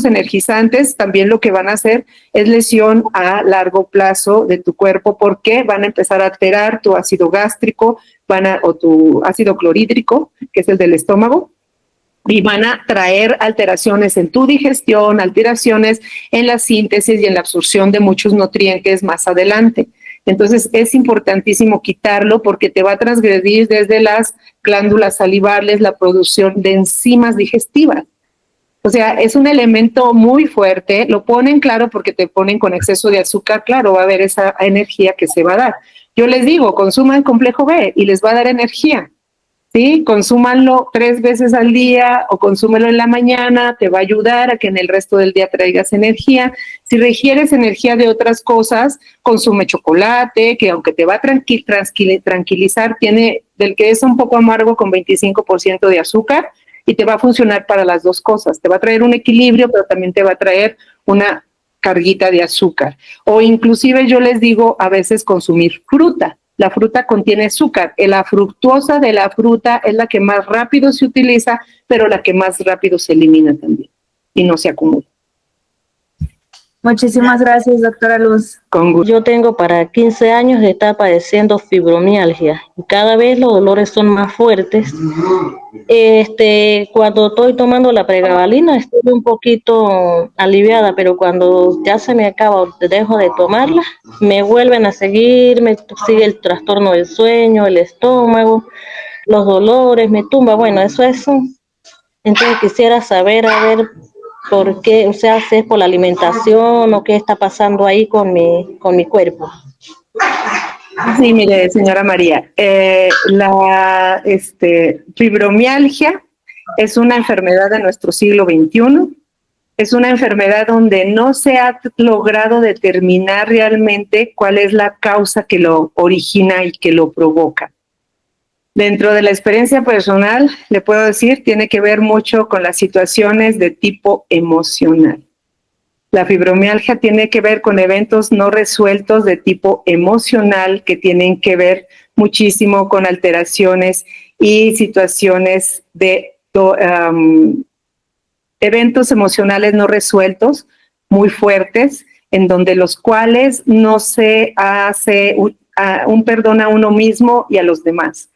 energizantes también lo que van a hacer es lesión a largo plazo de tu cuerpo porque van a empezar a alterar tu ácido gástrico o tu ácido clorhídrico, que es el del estómago, y van a traer alteraciones en tu digestión, alteraciones en la síntesis y en la absorción de muchos nutrientes más adelante. Entonces es importantísimo quitarlo porque te va a transgredir desde las glándulas salivares la producción de enzimas digestivas. O sea, es un elemento muy fuerte, lo ponen claro porque te ponen con exceso de azúcar, claro, va a haber esa energía que se va a dar. Yo les digo, consuman complejo B y les va a dar energía. ¿Sí? Consúmanlo 3 veces al día o consúmelo en la mañana, te va a ayudar a que en el resto del día traigas energía. Si requieres energía de otras cosas, consume chocolate, que aunque te va a tranquilizar, tiene del que es un poco amargo con 25% de azúcar y te va a funcionar para las dos cosas. Te va a traer un equilibrio, pero también te va a traer una carguita de azúcar. O inclusive yo les digo a veces consumir fruta. La fruta contiene azúcar. La fructosa de la fruta es la que más rápido se utiliza, pero la que más rápido se elimina también y no se acumula. Muchísimas gracias, doctora Luz. Con gusto. Yo tengo para 15 años de estar padeciendo fibromialgia y cada vez los dolores son más fuertes. Cuando estoy tomando la pregabalina estoy un poquito aliviada, pero cuando ya se me acaba o dejo de tomarla, me vuelven a seguir, me sigue el trastorno del sueño, el estómago, los dolores, me tumba. Bueno, eso es entonces quisiera saber, a ver, por qué, o sea, si es por la alimentación o qué está pasando ahí con mi cuerpo. Sí, mire, señora María, la fibromialgia es una enfermedad de nuestro siglo XXI. Es una enfermedad donde no se ha logrado determinar realmente cuál es la causa que lo origina y que lo provoca. Dentro de la experiencia personal, le puedo decir, tiene que ver mucho con las situaciones de tipo emocional. La fibromialgia tiene que ver con eventos no resueltos de tipo emocional que tienen que ver muchísimo con alteraciones y situaciones de eventos emocionales no resueltos muy fuertes, en donde los cuales no se hace un perdón a uno mismo y a los demás.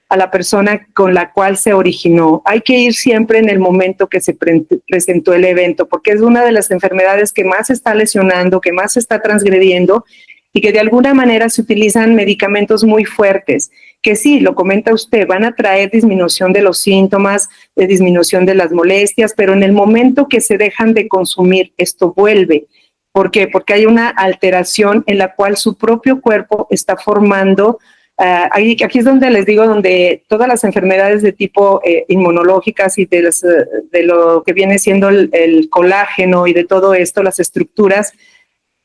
a la persona con la cual se originó. Hay que ir siempre en el momento que se presentó el evento, porque es una de las enfermedades que más se está lesionando, que más se está transgrediendo, y que de alguna manera se utilizan medicamentos muy fuertes, que sí, lo comenta usted, van a traer disminución de los síntomas, de disminución de las molestias, pero en el momento que se dejan de consumir, esto vuelve. ¿Por qué? Porque hay una alteración en la cual su propio cuerpo está formando. Aquí es donde les digo, donde todas las enfermedades de tipo inmunológicas y de lo que viene siendo el colágeno y de todo esto, las estructuras,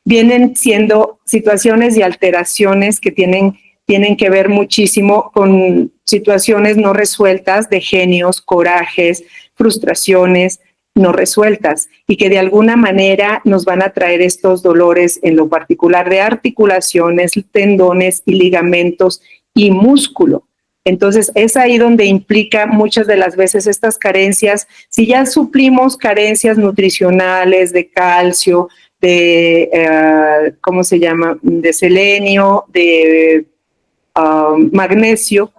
vienen siendo situaciones y alteraciones que tienen que ver muchísimo con situaciones no resueltas de genios, corajes, frustraciones no resueltas, y que de alguna manera nos van a traer estos dolores en lo particular de articulaciones, tendones y ligamentos y músculo. Entonces es ahí donde implica muchas de las veces estas carencias. Si ya suplimos carencias nutricionales de calcio, de, ¿cómo se llama?, de selenio, de magnesio,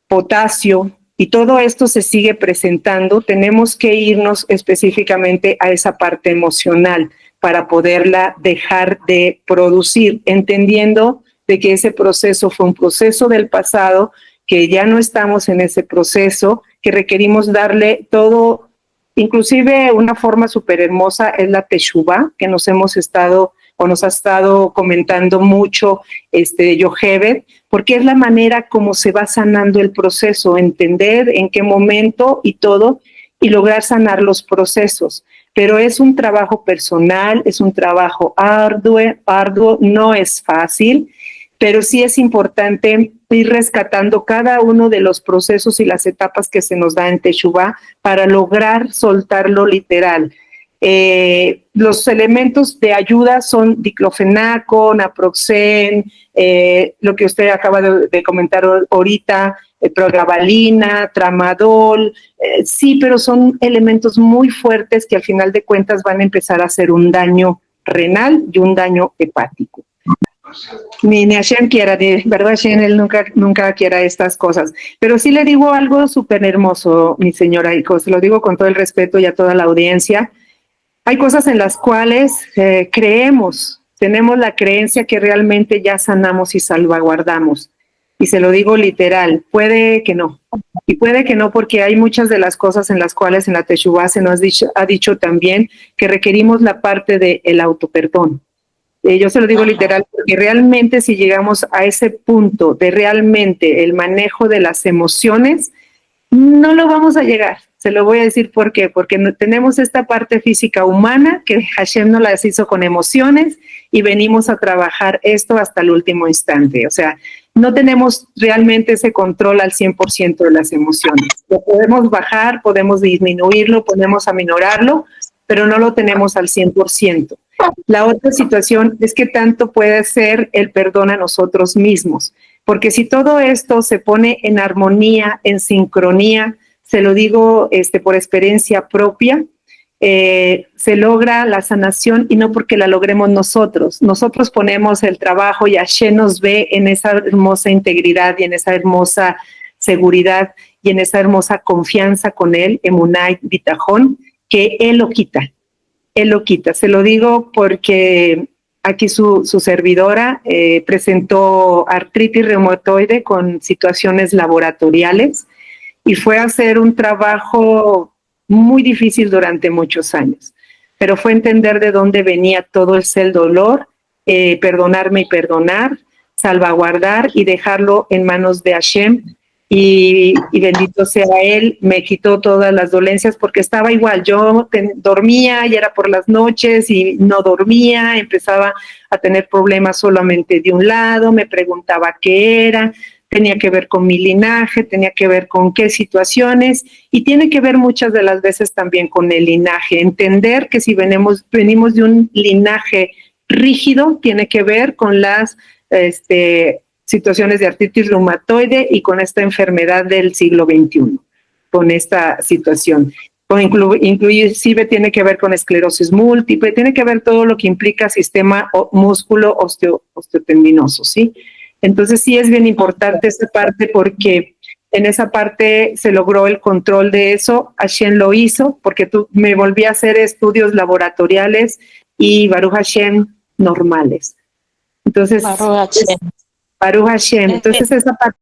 potasio, y todo esto se sigue presentando, tenemos que irnos específicamente a esa parte emocional para poderla dejar de producir, entendiendo de que ese proceso fue un proceso del pasado, que ya no estamos en ese proceso, que requerimos darle todo. Inclusive una forma súper hermosa es la Teshuvá, que nos ha estado comentando mucho Yocheved, porque es la manera como se va sanando el proceso, entender en qué momento y todo, y lograr sanar los procesos. Pero es un trabajo personal, es un trabajo arduo, no es fácil, pero sí es importante ir rescatando cada uno de los procesos y las etapas que se nos da en Teshuvá para lograr soltarlo literal. Los elementos de ayuda son diclofenaco, naproxen, lo que usted acaba de comentar ahorita, pregabalina, tramadol, sí, pero son elementos muy fuertes que al final de cuentas van a empezar a hacer un daño renal y un daño hepático. Ni Hashem quiera, de verdad Hashem, él nunca quiera estas cosas. Pero sí le digo algo súper hermoso, mi señora, y se lo digo con todo el respeto y a toda la audiencia. Hay cosas en las cuales tenemos la creencia que realmente ya sanamos y salvaguardamos. Y se lo digo literal, puede que no. Y puede que no, porque hay muchas de las cosas en las cuales en la Teshuvá se nos ha dicho también que requerimos la parte del autoperdón. Yo se lo digo literal, porque realmente si llegamos a ese punto de realmente el manejo de las emociones, no lo vamos a llegar. Se lo voy a decir por qué, porque tenemos esta parte física humana que Hashem nos las hizo con emociones y venimos a trabajar esto hasta el último instante. O sea, no tenemos realmente ese control al 100% de las emociones. Lo podemos bajar, podemos disminuirlo, podemos aminorarlo, pero no lo tenemos al 100%. La otra situación es que tanto puede ser el perdón a nosotros mismos, porque si todo esto se pone en armonía, en sincronía, se lo digo por experiencia propia, se logra la sanación y no porque la logremos nosotros. Nosotros ponemos el trabajo y Hashem nos ve en esa hermosa integridad y en esa hermosa seguridad y en esa hermosa confianza con Él, Emunay Bitajón, que Él lo quita. Él lo quita. Se lo digo porque aquí su servidora presentó artritis reumatoide con situaciones laboratoriales y fue a hacer un trabajo muy difícil durante muchos años, pero fue entender de dónde venía todo el dolor, perdonarme y perdonar, salvaguardar y dejarlo en manos de Hashem. Y bendito sea Él, me quitó todas las dolencias porque estaba igual, yo dormía y era por las noches y no dormía, empezaba a tener problemas solamente de un lado, me preguntaba qué era, tenía que ver con mi linaje, tenía que ver con qué situaciones y tiene que ver muchas de las veces también con el linaje, entender que si venimos de un linaje rígido, tiene que ver con las situaciones de artritis reumatoide y con esta enfermedad del siglo XXI, con esta situación. Inclusive tiene que ver con esclerosis múltiple, tiene que ver todo lo que implica sistema músculo osteotendinoso, ¿sí? Entonces sí es bien importante esa parte porque en esa parte se logró el control de eso. Hashem lo hizo porque me volví a hacer estudios laboratoriales y Baruch Hashem normales. Entonces, Baruch Hashem. Baruch Hashem. Entonces esa parte